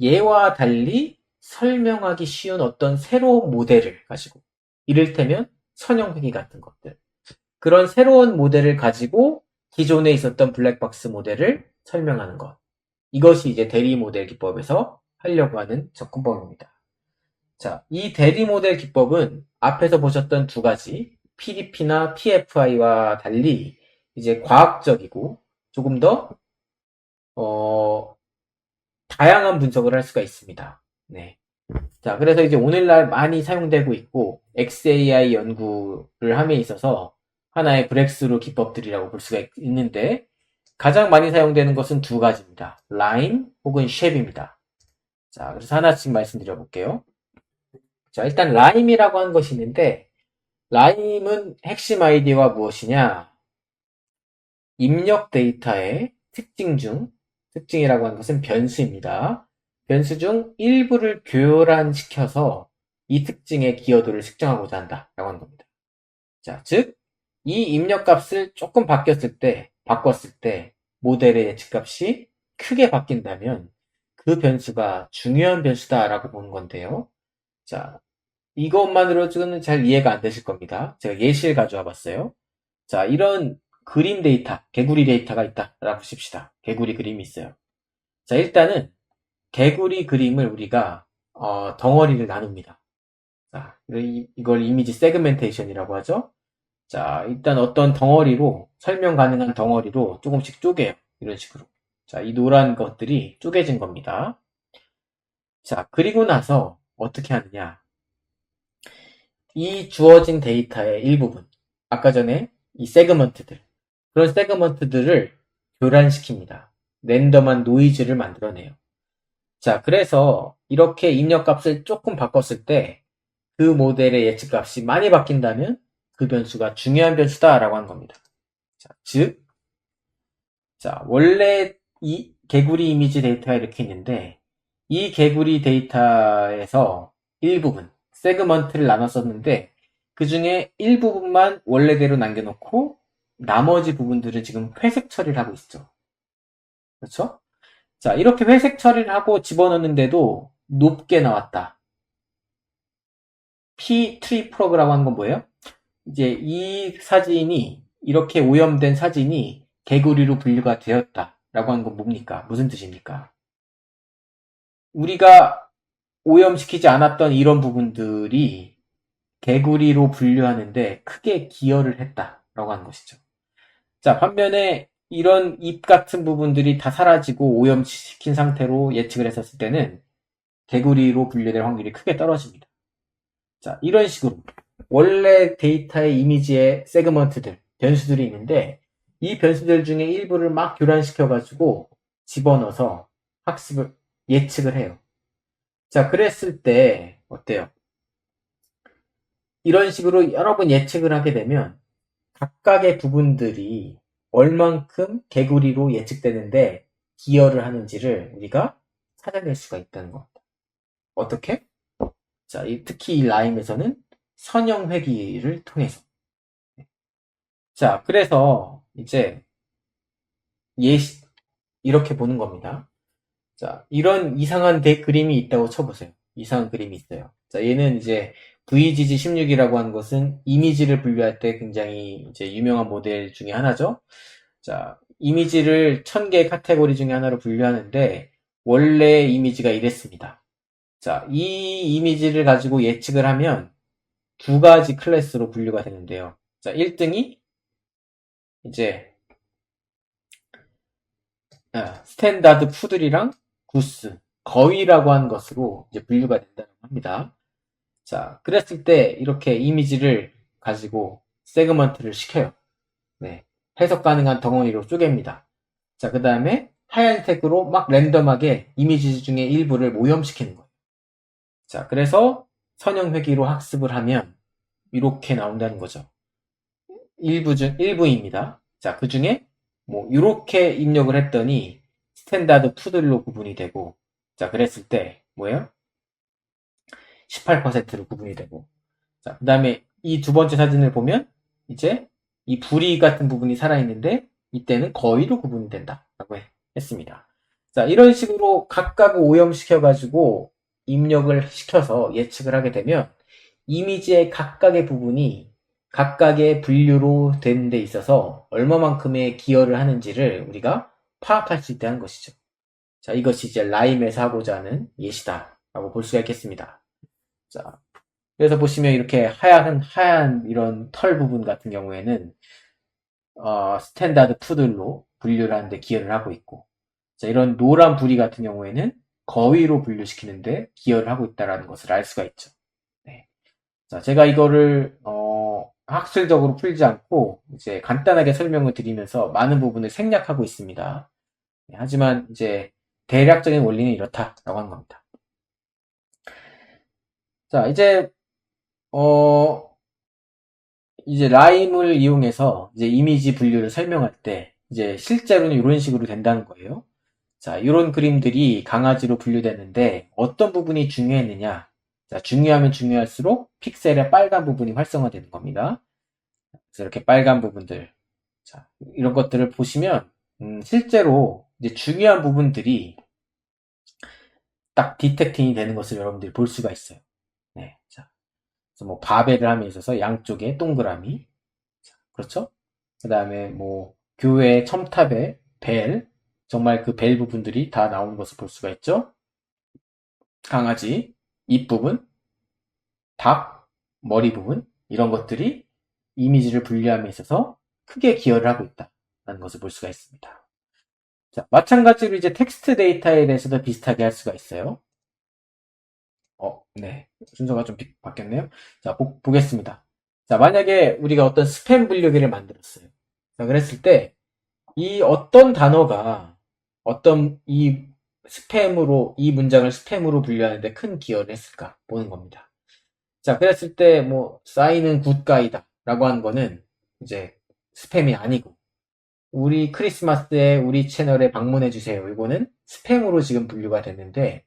얘와 달리 설명하기 쉬운 어떤 새로운 모델을 가지고 이를테면 선형회귀 같은 것들 그런 새로운 모델을 가지고 기존에 있었던 블랙박스 모델을 설명하는 것 이것이 이제 대리 모델 기법에서 하려고 하는 접근법입니다. 자, 이 대리 모델 기법은 앞에서 보셨던 두 가지 PDP나 PFI와 달리 이제 과학적이고 조금 더 다양한 분석을 할 수가 있습니다. 네. 자, 그래서 이제 오늘날 많이 사용되고 있고 XAI 연구를 함에 있어서 하나의 브렉스루 기법들이라고 볼 수가 있는데 가장 많이 사용되는 것은 두 가지입니다. 라임 혹은 쉐입입니다. 자, 그래서 하나씩 말씀드려 볼게요. 자, 일단 라임이라고 하는 것이 있는데 라임은 핵심 아이디어가 무엇이냐? 입력 데이터의 특징이라고 하는 것은 변수입니다. 변수 중 일부를 교란시켜서 이 특징의 기여도를 측정하고자 한다라고 하는 겁니다. 자, 즉, 이 입력값을 조금 바꿨을 때 모델의 예측값이 크게 바뀐다면 그 변수가 중요한 변수다라고 보는 건데요. 자, 이것만으로는 잘 이해가 안 되실 겁니다. 제가 예시를 가져와 봤어요. 자, 이런 그림 데이터, 개구리 데이터가 있다라고 칩시다. 개구리 그림이 있어요. 자, 일단은 개구리 그림을 우리가 덩어리를 나눕니다. 자, 이걸 이미지 세그멘테이션이라고 하죠. 자, 일단 어떤 덩어리로, 설명 가능한 덩어리로 조금씩 쪼개요. 이런 식으로. 자, 이 노란 것들이 쪼개진 겁니다. 자, 그리고 나서 어떻게 하느냐. 이 주어진 데이터의 일부분, 아까 전에 이 세그먼트들, 그런 세그먼트들을 교란시킵니다. 랜덤한 노이즈를 만들어내요. 자, 그래서 이렇게 입력값을 조금 바꿨을 때 그 모델의 예측값이 많이 바뀐다면 그 변수가 중요한 변수다라고 한 겁니다. 자, 즉, 자, 원래 이 개구리 이미지 데이터가 이렇게 있는데 이 개구리 데이터에서 일부분, 세그먼트를 나눴었는데 그 중에 일부분만 원래대로 남겨놓고 나머지 부분들은 지금 회색 처리를 하고 있죠. 그렇죠? 자, 이렇게 회색 처리를 하고 집어넣는데도 높게 나왔다. P3 프로그라고 하는 건 뭐예요? 이제 이 사진이, 이렇게 오염된 사진이 개구리로 분류가 되었다. 라고 하는 건 뭡니까? 무슨 뜻입니까? 우리가 오염시키지 않았던 이런 부분들이 개구리로 분류하는데 크게 기여를 했다라고 하는 것이죠. 자, 반면에 이런 잎 같은 부분들이 다 사라지고 오염시킨 상태로 예측을 했었을 때는 개구리로 분류될 확률이 크게 떨어집니다. 자, 이런 식으로 원래 데이터의 이미지의 세그먼트들, 변수들이 있는데 이 변수들 중에 일부를 막 교란시켜가지고 집어넣어서 학습을, 예측을 해요. 자, 그랬을 때 어때요? 이런 식으로 여러 번 예측을 하게 되면 각각의 부분들이 얼만큼 개구리로 예측되는데 기여를 하는지를 우리가 찾아낼 수가 있다는 겁니다. 어떻게? 자, 특히 이 라임에서는 선형 회귀를 통해서. 자, 그래서 이제 이렇게 보는 겁니다. 자, 이런 이상한 그림이 있다고 쳐보세요. 이상한 그림이 있어요. 자, 얘는 이제 VGG16이라고 하는 것은 이미지를 분류할 때 굉장히 이제 유명한 모델 중에 하나죠. 자, 이미지를 1000개의 카테고리 중에 하나로 분류하는데 원래 이미지가 이랬습니다. 자, 이 이미지를 가지고 예측을 하면 두 가지 클래스로 분류가 되는데요. 자, 1등이 이제 스탠다드 푸들이랑 구스, 거위라고 하는 것으로 이제 분류가 된다고 합니다. 자, 그랬을 때 이렇게 이미지를 가지고 세그먼트를 시켜요. 네, 해석 가능한 덩어리로 쪼갭니다. 자, 그 다음에 하얀색으로 막 랜덤하게 이미지 중에 일부를 오염시키는 거예요. 자, 그래서 선형 회귀로 학습을 하면 이렇게 나온다는 거죠. 일부입니다. 자, 그 중에 뭐 이렇게 입력을 했더니 스탠다드 푸들로 구분이 되고, 자, 그랬을 때 뭐예요? 18%로 구분이 되고, 자, 그 다음에 이 두 번째 사진을 보면 이제 이 부리 같은 부분이 살아있는데 이때는 거의로 구분이 된다라고 했습니다. 자, 이런 식으로 각각 오염시켜가지고 입력을 시켜서 예측을 하게 되면 이미지의 각각의 부분이 각각의 분류로 되는 데 있어서 얼마만큼의 기여를 하는지를 우리가 파악할 수 있다는 것이죠. 자, 이것이 이제 라임에서 하고자 하는 예시다라고 볼 수가 있겠습니다. 자, 그래서 보시면 이렇게 하얀 이런 털 부분 같은 경우에는 스탠다드 푸들로 분류를 하는데 기여를 하고 있고, 자, 이런 노란 부리 같은 경우에는 거위로 분류시키는데 기여를 하고 있다는 것을 알 수가 있죠. 네. 자, 제가 이거를 학술적으로 풀지 않고 이제 간단하게 설명을 드리면서 많은 부분을 생략하고 있습니다. 네, 하지만 이제 대략적인 원리는 이렇다라고 하는 겁니다. 자, 이제 라임을 이용해서 이제 이미지 분류를 설명할 때 이제 실제로는 이런 식으로 된다는 거예요. 자, 이런 그림들이 강아지로 분류되는데 어떤 부분이 중요했느냐? 자, 중요하면 중요할수록 픽셀의 빨간 부분이 활성화되는 겁니다. 그래서 이렇게 빨간 부분들, 자, 이런 것들을 보시면 실제로 이제 중요한 부분들이 딱 디텍팅이 되는 것을 여러분들이 볼 수가 있어요. 네, 자, 그래서 뭐 바벨을 함에 있어서 양쪽에 동그라미, 자, 그렇죠? 그 다음에 뭐 교회 첨탑에 벨, 정말 그 벨 부분들이 다 나오는 것을 볼 수가 있죠. 강아지 입 부분, 닭, 머리 부분 이런 것들이 이미지를 분류함에 있어서 크게 기여를 하고 있다라는 것을 볼 수가 있습니다. 자, 마찬가지로 이제 텍스트 데이터에 대해서도 비슷하게 할 수가 있어요. 네. 순서가 좀 바뀌었네요. 자, 보겠습니다. 자, 만약에 우리가 어떤 스팸 분류기를 만들었어요. 자, 그랬을 때, 이 어떤 단어가 어떤 이 문장을 스팸으로 분류하는데 큰 기여를 했을까 보는 겁니다. 자, 그랬을 때, 싸이는 굿가이다 라고 하는 거는 이제 스팸이 아니고, 우리 크리스마스에 우리 채널에 방문해주세요. 이거는 스팸으로 지금 분류가 됐는데,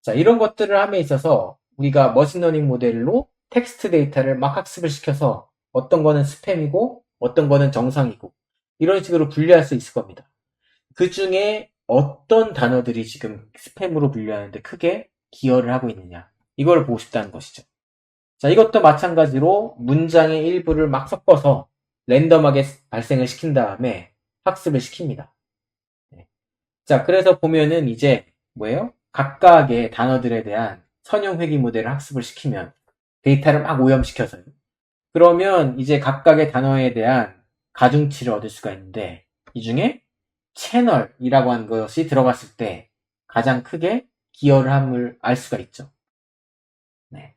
자, 이런 것들을 함에 있어서 우리가 머신러닝 모델로 텍스트 데이터를 막 학습을 시켜서 어떤 거는 스팸이고 어떤 거는 정상이고 이런 식으로 분류할 수 있을 겁니다. 그 중에 어떤 단어들이 지금 스팸으로 분류하는데 크게 기여를 하고 있느냐 이걸 보고 싶다는 것이죠. 자, 이것도 마찬가지로 문장의 일부를 막 섞어서 랜덤하게 발생을 시킨 다음에 학습을 시킵니다. 네. 자, 그래서 보면은 이제 뭐예요? 각각의 단어들에 대한 선형 회귀 모델을 학습을 시키면 데이터를 막 오염시켜서요. 그러면 이제 각각의 단어에 대한 가중치를 얻을 수가 있는데 이 중에 채널이라고 하는 것이 들어갔을 때 가장 크게 기여를 함을 알 수가 있죠. 네.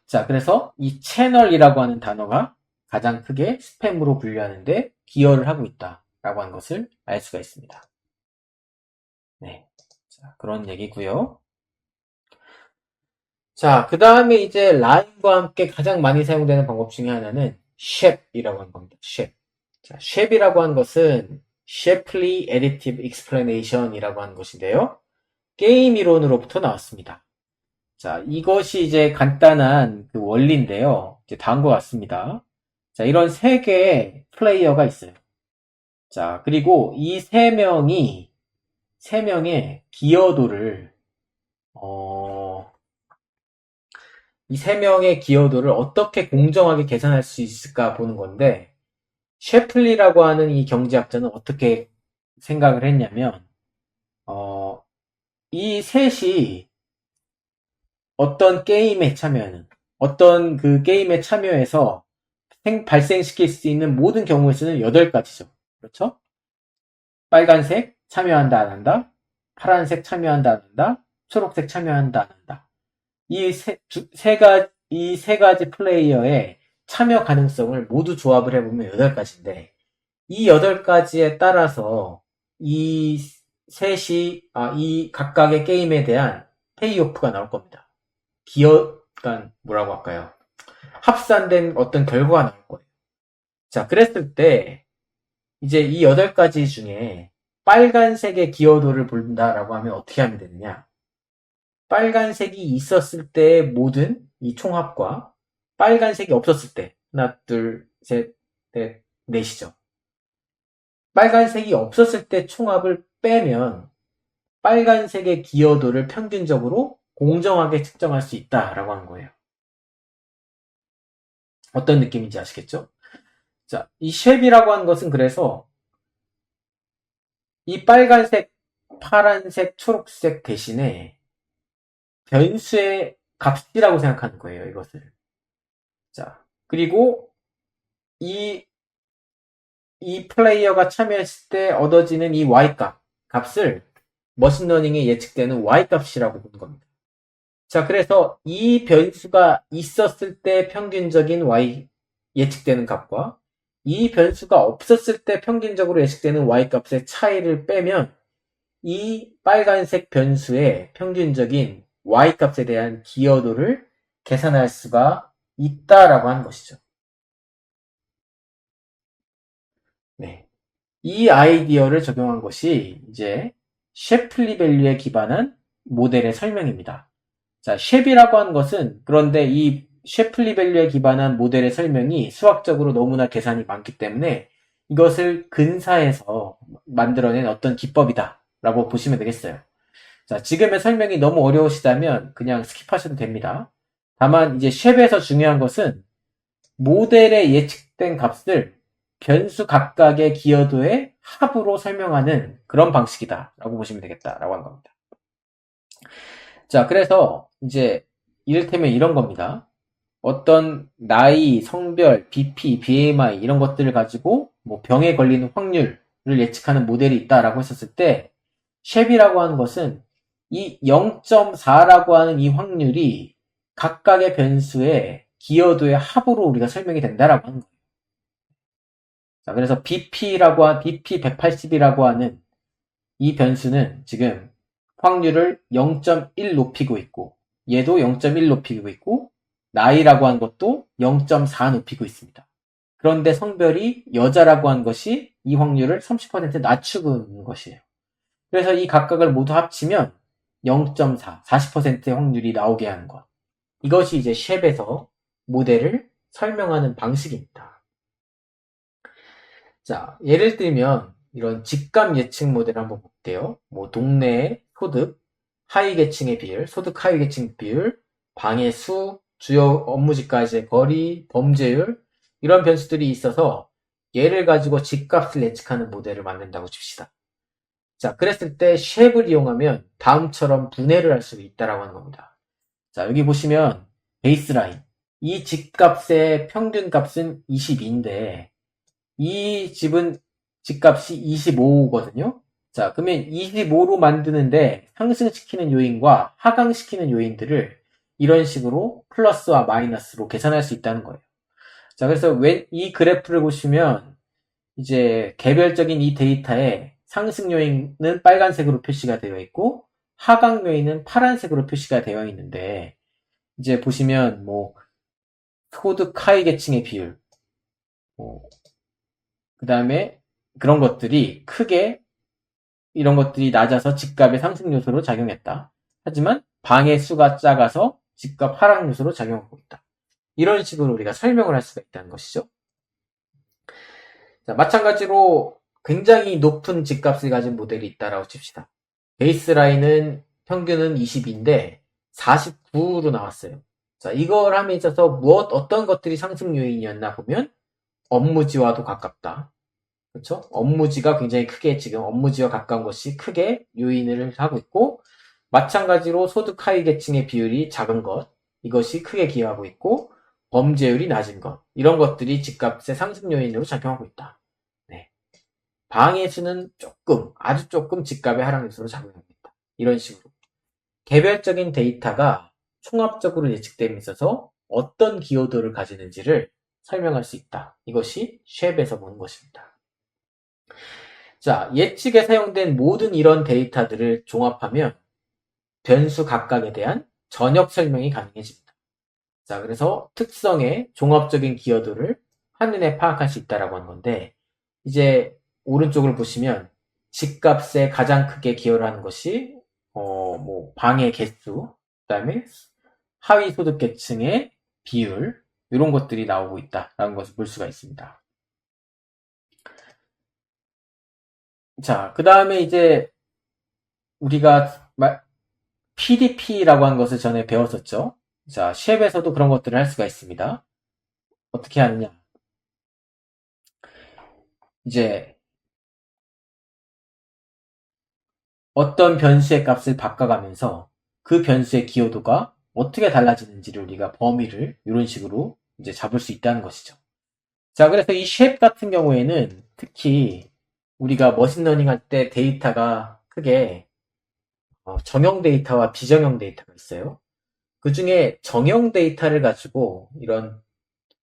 자, 그래서 이 채널이라고 하는 단어가 가장 크게 스팸으로 분류하는데 기여를 하고 있다라고 하는 것을 알 수가 있습니다. 네. 자, 그런 얘기고요. 자, 그 다음에 이제 라인과 함께 가장 많이 사용되는 방법 중에 하나는 쉐프이라고 하는 겁니다. 쉐프. 자, 쉐프이라고 하는 것은 Shapley Additive Explanation이라고 하는 것인데요. 게임 이론으로부터 나왔습니다. 자, 이것이 이제 간단한 그 원리인데요. 이제 다음과 같습니다. 자, 이런 세 개의 플레이어가 있어요. 자, 그리고 이 세 명의 기여도를, 이 세 명의 기여도를 어떻게 공정하게 계산할 수 있을까 보는 건데, 셰플리라고 하는 이 경제학자는 어떻게 생각을 했냐면, 이 셋이 어떤 게임에 참여하는, 어떤 그 게임에 참여해서 발생시킬 수 있는 모든 경우의 수는 8가지죠. 그렇죠? 빨간색 참여한다, 안 한다. 파란색 참여한다, 안 한다. 초록색 참여한다, 안 한다. 이 세 가지 플레이어의 참여 가능성을 모두 조합을 해보면 8가지인데, 이 8가지에 따라서 이 각각의 게임에 대한 페이오프가 나올 겁니다. 그러니까 뭐라고 할까요? 합산된 어떤 결과가 나올 거예요. 자, 그랬을 때, 이제 이 8가지 중에 빨간색의 기여도를 본다라고 하면 어떻게 하면 되느냐? 빨간색이 있었을 때의 모든 이 총합과 빨간색이 없었을 때, 하나, 둘, 셋, 넷, 넷이죠. 빨간색이 없었을 때 총합을 빼면 빨간색의 기여도를 평균적으로 공정하게 측정할 수 있다라고 하는 거예요. 어떤 느낌인지 아시겠죠? 자, 이 쉐비라고 하는 것은 그래서 이 빨간색, 파란색, 초록색 대신에 변수의 값이라고 생각하는 거예요, 이것을. 자, 그리고 이 플레이어가 참여했을 때 얻어지는 이 값을 머신러닝에 예측되는 Y값이라고 보는 겁니다. 자, 그래서 이 변수가 있었을 때 평균적인 예측되는 값과 이 변수가 없었을 때 평균적으로 예측되는 Y값의 차이를 빼면 이 빨간색 변수의 평균적인 Y값에 대한 기여도를 계산할 수가 있다라고 하는 것이죠. 네. 이 아이디어를 적용한 것이 이제 셰플리 밸류에 기반한 모델의 설명입니다. 자, 셰비라고 하는 것은 그런데 이 셰플리 밸류에 기반한 모델의 설명이 수학적으로 너무나 계산이 많기 때문에 이것을 근사해서 만들어낸 어떤 기법이다 라고 보시면 되겠어요. 자, 지금의 설명이 너무 어려우시다면 그냥 스킵하셔도 됩니다. 다만 이제 셰프에서 중요한 것은 모델의 예측된 값을 변수 각각의 기여도의 합으로 설명하는 그런 방식이다 라고 보시면 되겠다라고 하는 겁니다. 자, 그래서 이제 이를테면 이런 겁니다. 어떤 나이, 성별, BP, BMI 이런 것들을 가지고 뭐 병에 걸리는 확률을 예측하는 모델이 있다라고 했었을 때 쉐비라고 하는 것은 이 0.4라고 하는 이 확률이 각각의 변수의 기여도의 합으로 우리가 설명이 된다라고 하는 거예요. 자, 그래서 BP 180이라고 하는 이 변수는 지금 확률을 0.1 높이고 있고 얘도 0.1 높이고 있고 나이라고 한 것도 0.4 높이고 있습니다. 그런데 성별이 여자라고 한 것이 이 확률을 30% 낮추고 있는 것이에요. 그래서 이 각각을 모두 합치면 0.4, 40%의 확률이 나오게 하는 것. 이것이 이제 쉐프에서 모델을 설명하는 방식입니다. 자, 예를 들면 이런 집값 예측 모델을 한번 볼게요. 뭐 동네의 소득, 하위 계층의 비율, 소득 하위 계층 비율, 방의 수, 주요 업무지까지의 거리, 범죄율 이런 변수들이 있어서 얘를 가지고 집값을 예측하는 모델을 만든다고 칩시다. 자, 그랬을 때 쉐프를 이용하면 다음처럼 분해를 할 수 있다라고 하는 겁니다. 자, 여기 보시면 베이스라인. 이 집값의 평균값은 22인데 이 집은 집값이 25거든요. 자, 그러면 25로 만드는데 상승시키는 요인과 하강시키는 요인들을 이런 식으로 플러스와 마이너스로 계산할 수 있다는 거예요. 자, 그래서 이 그래프를 보시면 이제 개별적인 이 데이터에 상승 요인은 빨간색으로 표시가 되어 있고 하강 요인은 파란색으로 표시가 되어 있는데 이제 보시면 뭐 소득 하위 계층의 비율, 그 다음에 그런 것들이 크게 이런 것들이 낮아서 집값의 상승 요소로 작용했다. 하지만 방의 수가 작아서 집값 하락 요소로 작용하고 있다. 이런 식으로 우리가 설명을 할 수가 있다는 것이죠. 자, 마찬가지로 굉장히 높은 집값을 가진 모델이 있다라고 칩시다. 베이스라인은 평균은 20인데 49로 나왔어요. 자, 이걸 함에 있어서 어떤 것들이 상승 요인이었나 보면 업무지와도 가깝다. 그렇죠? 업무지가 굉장히 크게 지금 업무지와 가까운 것이 크게 요인을 하고 있고 마찬가지로 소득 하위 계층의 비율이 작은 것 이것이 크게 기여하고 있고 범죄율이 낮은 것 이런 것들이 집값의 상승 요인으로 작용하고 있다. 네. 방의 수는 아주 조금 집값의 하락 요소로 작용하고 있다. 이런 식으로 개별적인 데이터가 총합적으로 예측됨에 있어서 어떤 기여도를 가지는지를 설명할 수 있다. 이것이 쉐프에서 보는 것입니다. 자, 예측에 사용된 모든 이런 데이터들을 종합하면 변수 각각에 대한 전역 설명이 가능해집니다. 자, 그래서 특성의 종합적인 기여도를 한눈에 파악할 수 있다라고 하는 건데, 이제 오른쪽을 보시면 집값에 가장 크게 기여를 하는 것이 뭐 방의 개수, 그다음에 하위 소득 계층의 비율 이런 것들이 나오고 있다라는 것을 볼 수가 있습니다. 자, 그 다음에 이제 우리가 PDP라고 하는 것을 전에 배웠었죠. 자, 쉐프에서도 그런 것들을 할 수가 있습니다. 어떻게 하느냐? 이제 어떤 변수의 값을 바꿔가면서 그 변수의 기여도가 어떻게 달라지는지를 우리가 범위를 이런 식으로 이제 잡을 수 있다는 것이죠. 자, 그래서 이 쉐프 같은 경우에는 특히 우리가 머신러닝 할 때 데이터가 크게 정형 데이터와 비정형 데이터가 있어요. 그 중에 정형 데이터를 가지고 이런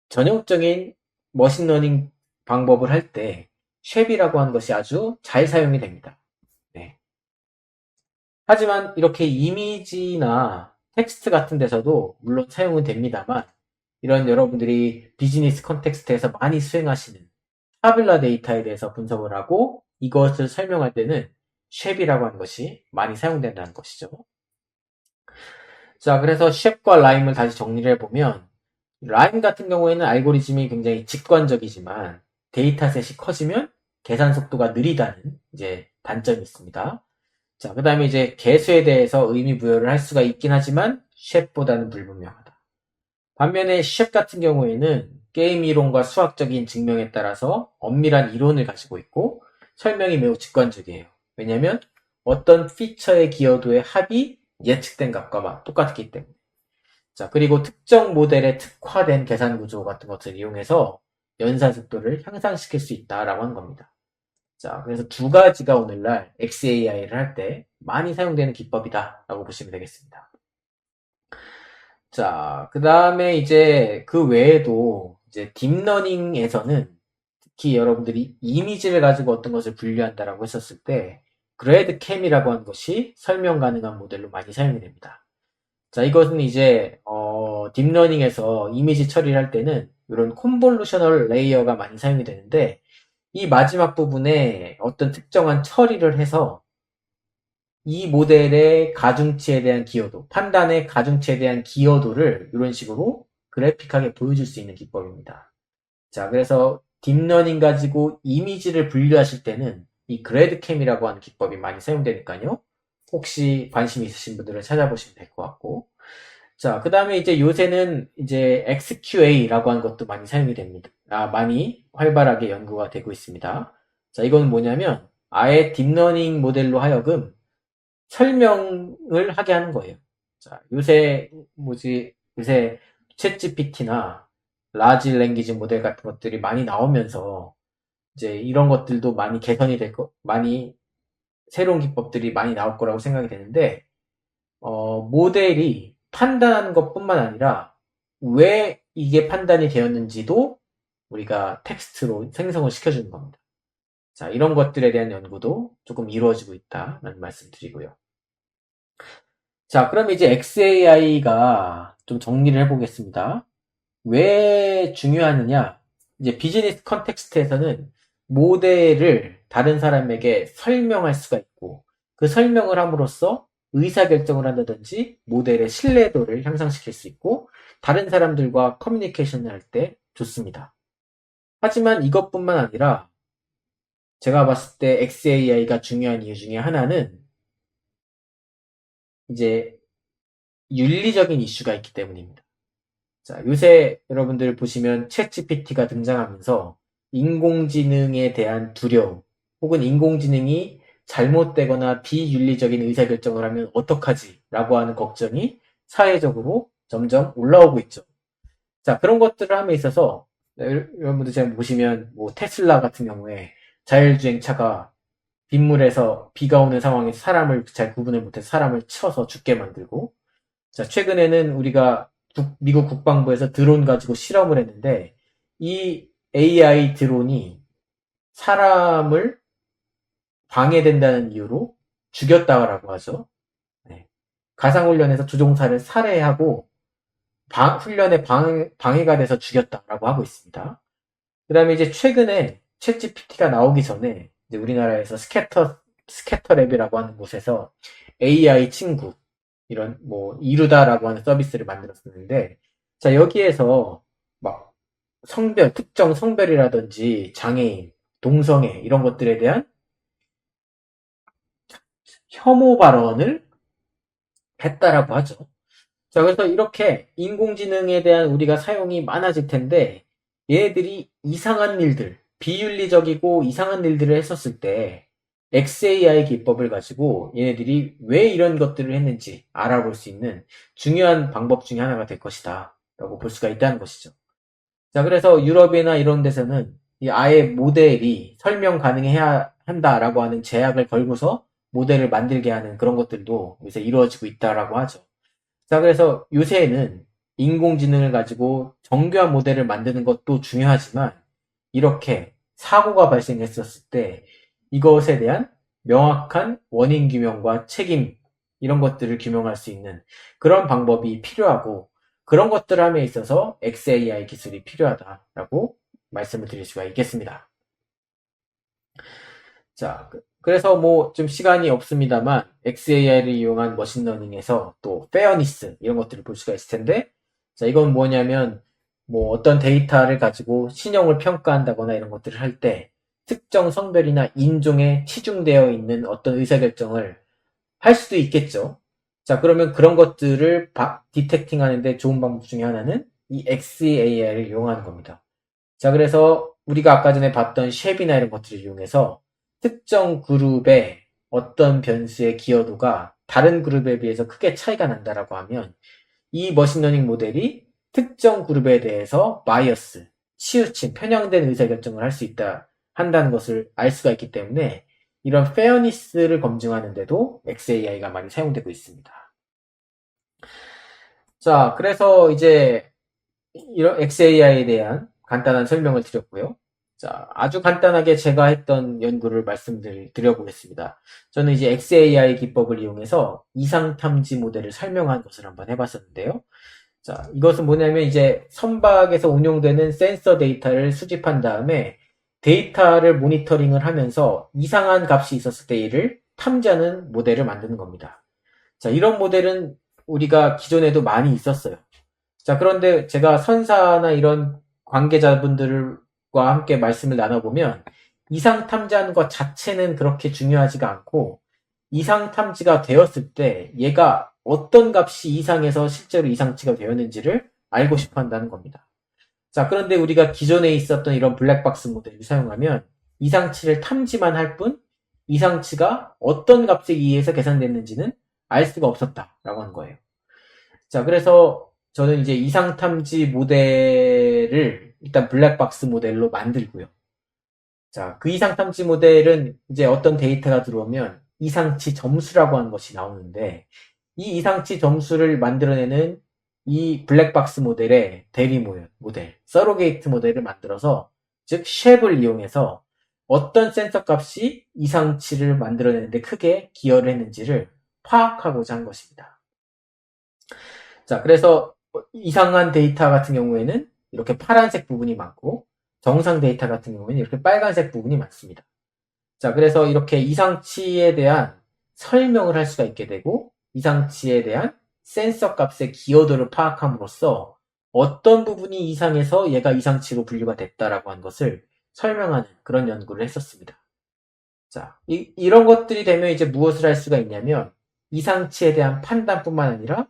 전형적인 머신러닝 방법을 할 때 쉐프라고 하는 것이 아주 잘 사용이 됩니다. 네. 하지만 이렇게 이미지나 텍스트 같은 데서도 물론 사용은 됩니다만 이런 여러분들이 비즈니스 컨텍스트에서 많이 수행하시는 타뷸라 데이터에 대해서 분석을 하고 이것을 설명할 때는 쉐프라고 하는 것이 많이 사용된다는 것이죠. 자, 그래서 쉐프과 라임을 다시 정리를 해보면 라임 같은 경우에는 알고리즘이 굉장히 직관적이지만 데이터셋이 커지면 계산 속도가 느리다는 이제 단점이 있습니다. 자, 그 다음에 이제 개수에 대해서 의미 부여를 할 수가 있긴 하지만 쉐프보다는 불분명하다. 반면에 쉐프 같은 경우에는 게임 이론과 수학적인 증명에 따라서 엄밀한 이론을 가지고 있고 설명이 매우 직관적이에요. 왜냐하면 어떤 피처의 기여도의 합이 예측된 값과 똑같기 때문에. 자, 그리고 특정 모델의 특화된 계산 구조 같은 것을 이용해서 연산 속도를 향상시킬 수 있다라고 하는 겁니다. 자, 그래서 두 가지가 오늘날 XAI를 할 때 많이 사용되는 기법이다라고 보시면 되겠습니다. 자, 그 다음에 이제 그 외에도 이제 딥러닝에서는 특히 여러분들이 이미지를 가지고 어떤 것을 분류한다라고 했었을 때 그래드캠이라고 하는 것이 설명 가능한 모델로 많이 사용이 됩니다. 자, 이것은 이제 딥러닝에서 이미지 처리를 할 때는 이런 콘볼루셔널 레이어가 많이 사용이 되는데 이 마지막 부분에 어떤 특정한 처리를 해서 이 모델의 가중치에 대한 기여도, 판단의 가중치에 대한 기여도를 이런 식으로 그래픽하게 보여줄 수 있는 기법입니다. 자, 그래서 딥러닝 가지고 이미지를 분류하실 때는 이 그래드캠이라고 하는 기법이 많이 사용되니까요. 혹시 관심 있으신 분들은 찾아보시면 될 것 같고. 자, 그 다음에 이제 요새는 이제 XQA라고 하는 것도 많이 사용이 됩니다. 많이 활발하게 연구가 되고 있습니다. 자, 이건 뭐냐면 아예 딥러닝 모델로 하여금 설명을 하게 하는 거예요. 자, 요새 챗GPT나 라지 랭귀지 모델 같은 것들이 많이 나오면서 이제 이런 것들도 많이 개선이 많이 새로운 기법들이 많이 나올 거라고 생각이 되는데, 모델이 판단하는 것뿐만 아니라 왜 이게 판단이 되었는지도 우리가 텍스트로 생성을 시켜주는 겁니다. 자, 이런 것들에 대한 연구도 조금 이루어지고 있다는 말씀 드리고요. 자, 그럼 이제 XAI가 좀 정리를 해보겠습니다. 왜 중요하느냐? 이제 비즈니스 컨텍스트에서는 모델을 다른 사람에게 설명할 수가 있고, 그 설명을 함으로써 의사결정을 한다든지 모델의 신뢰도를 향상시킬 수 있고, 다른 사람들과 커뮤니케이션을 할 때 좋습니다. 하지만 이것뿐만 아니라 제가 봤을 때 XAI가 중요한 이유 중에 하나는 이제 윤리적인 이슈가 있기 때문입니다. 자, 요새 여러분들 보시면 챗GPT가 등장하면서 인공지능에 대한 두려움, 혹은 인공지능이 잘못되거나 비윤리적인 의사결정을 하면 어떡하지? 라고 하는 걱정이 사회적으로 점점 올라오고 있죠. 자, 그런 것들을 함에 있어서 여러분들 지금 보시면 뭐 테슬라 같은 경우에 자율주행차가 빗물에서 비가 오는 상황에서 사람을 잘 구분을 못해서 사람을 쳐서 죽게 만들고, 자, 최근에는 우리가 미국 국방부에서 드론 가지고 실험을 했는데 이 AI 드론이 사람을 방해된다는 이유로 죽였다라고 하죠. 네. 가상훈련에서 조종사를 살해하고 훈련에 방해가 돼서 죽였다라고 하고 있습니다. 그 다음에 이제 최근에 챗GPT가 나오기 전에 이제 우리나라에서 스캐터랩이라고 하는 곳에서 AI 친구, 이런 뭐 이루다라고 하는 서비스를 만들었었는데, 자, 여기에서 막 특정 성별이라든지 장애인, 동성애 이런 것들에 대한 혐오 발언을 했다라고 하죠. 자, 그래서 이렇게 인공지능에 대한 우리가 사용이 많아질 텐데, 얘네들이 이상한 일들, 비윤리적이고 이상한 일들을 했었을 때 XAI 기법을 가지고 얘네들이 왜 이런 것들을 했는지 알아볼 수 있는 중요한 방법 중에 하나가 될 것이다 라고 볼 수가 있다는 것이죠. 자, 그래서 유럽이나 이런 데서는 아예 모델이 설명 가능해야 한다라고 하는 제약을 걸고서 모델을 만들게 하는 그런 것들도 요새 이루어지고 있다라고 하죠. 자, 그래서 요새는 인공지능을 가지고 정교한 모델을 만드는 것도 중요하지만 이렇게 사고가 발생했었을 때 이것에 대한 명확한 원인 규명과 책임 이런 것들을 규명할 수 있는 그런 방법이 필요하고, 그런 것들 함에 있어서 XAI 기술이 필요하다라고 말씀을 드릴 수가 있겠습니다. 자, 그래서 뭐 좀 시간이 없습니다만 XAI를 이용한 머신러닝에서 또 페어니스 이런 것들을 볼 수가 있을 텐데, 자, 이건 뭐냐면 뭐 어떤 데이터를 가지고 신용을 평가한다거나 이런 것들을 할 때 특정 성별이나 인종에 치중되어 있는 어떤 의사결정을 할 수도 있겠죠. 자, 그러면 그런 것들을 디텍팅 하는데 좋은 방법 중에 하나는 이 XAI를 이용하는 겁니다. 자, 그래서 우리가 아까 전에 봤던 쉐이나 이런 것들을 이용해서 특정 그룹의 어떤 변수의 기여도가 다른 그룹에 비해서 크게 차이가 난다라고 하면 이 머신러닝 모델이 특정 그룹에 대해서 바이어스, 치우침, 편향된 의사결정을 할 수 있다, 한다는 것을 알 수가 있기 때문에 이런 페어니스를 검증하는데도 XAI가 많이 사용되고 있습니다. 자, 그래서 이제 이런 XAI에 대한 간단한 설명을 드렸고요. 자, 아주 간단하게 제가 했던 연구를 말씀드려보겠습니다. 저는 이제 XAI 기법을 이용해서 이상탐지 모델을 설명한 것을 한번 해봤었는데요. 자, 이것은 뭐냐면 이제 선박에서 운용되는 센서 데이터를 수집한 다음에 데이터를 모니터링을 하면서 이상한 값이 있었을 때 이를 탐지하는 모델을 만드는 겁니다. 자, 이런 모델은 우리가 기존에도 많이 있었어요. 자, 그런데 제가 선사나 이런 관계자분들과 함께 말씀을 나눠보면 이상 탐지하는 것 자체는 그렇게 중요하지가 않고 이상 탐지가 되었을 때 얘가 어떤 값이 이상해서 실제로 이상치가 되었는지를 알고 싶어 한다는 겁니다. 자, 그런데 우리가 기존에 있었던 이런 블랙박스 모델을 사용하면 이상치를 탐지만 할 뿐 이상치가 어떤 값에 의해서 계산됐는지는 알 수가 없었다라고 하는 거예요. 자, 그래서 저는 이제 이상 탐지 모델을 일단 블랙박스 모델로 만들고요. 자, 그 이상 탐지 모델은 이제 어떤 데이터가 들어오면 이상치 점수라고 하는 것이 나오는데 이 이상치 점수를 만들어내는 이 블랙박스 모델의 대리 모델, 서로게이트 모델을 만들어서 즉 쉐입을 이용해서 어떤 센서 값이 이상치를 만들어내는데 크게 기여를 했는지를 파악하고자 한 것입니다. 자, 그래서 이상한 데이터 같은 경우에는 이렇게 파란색 부분이 많고 정상 데이터 같은 경우에는 이렇게 빨간색 부분이 많습니다. 자, 그래서 이렇게 이상치에 대한 설명을 할 수가 있게 되고 이상치에 대한 센서 값의 기여도를 파악함으로써 어떤 부분이 이상해서 얘가 이상치로 분류가 됐다라고 하는 것을 설명하는 그런 연구를 했었습니다. 자, 이런 것들이 되면 이제 무엇을 할 수가 있냐면 이상치에 대한 판단뿐만 아니라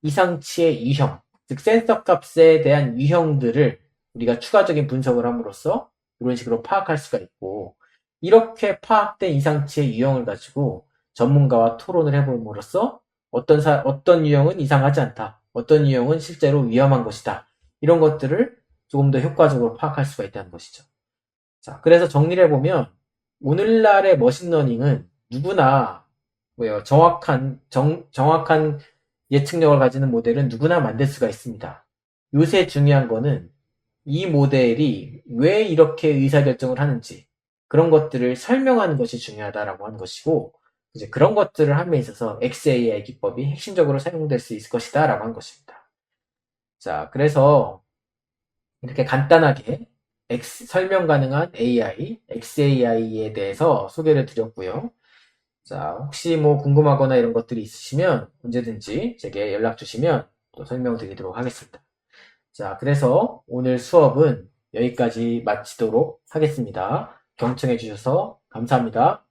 이상치의 유형, 즉 센서 값에 대한 유형들을 우리가 추가적인 분석을 함으로써 이런 식으로 파악할 수가 있고 이렇게 파악된 이상치의 유형을 가지고 전문가와 토론을 해봄으로써 어떤 유형은 이상하지 않다, 어떤 유형은 실제로 위험한 것이다, 이런 것들을 조금 더 효과적으로 파악할 수가 있다는 것이죠. 자, 그래서 정리를 해보면 오늘날의 머신러닝은 누구나 정확한 예측력을 가지는 모델은 누구나 만들 수가 있습니다. 요새 중요한 거는 이 모델이 왜 이렇게 의사결정을 하는지 그런 것들을 설명하는 것이 중요하다라고 하는 것이고 이제 그런 것들을 함에 있어서 XAI 기법이 핵심적으로 사용될 수 있을 것이다 라고 하는 것입니다. 자, 그래서 이렇게 간단하게 설명 가능한 AI, XAI에 대해서 소개를 드렸고요. 자, 혹시 뭐 궁금하거나 이런 것들이 있으시면 언제든지 제게 연락 주시면 또 설명드리도록 하겠습니다. 자, 그래서 오늘 수업은 여기까지 마치도록 하겠습니다. 경청해 주셔서 감사합니다.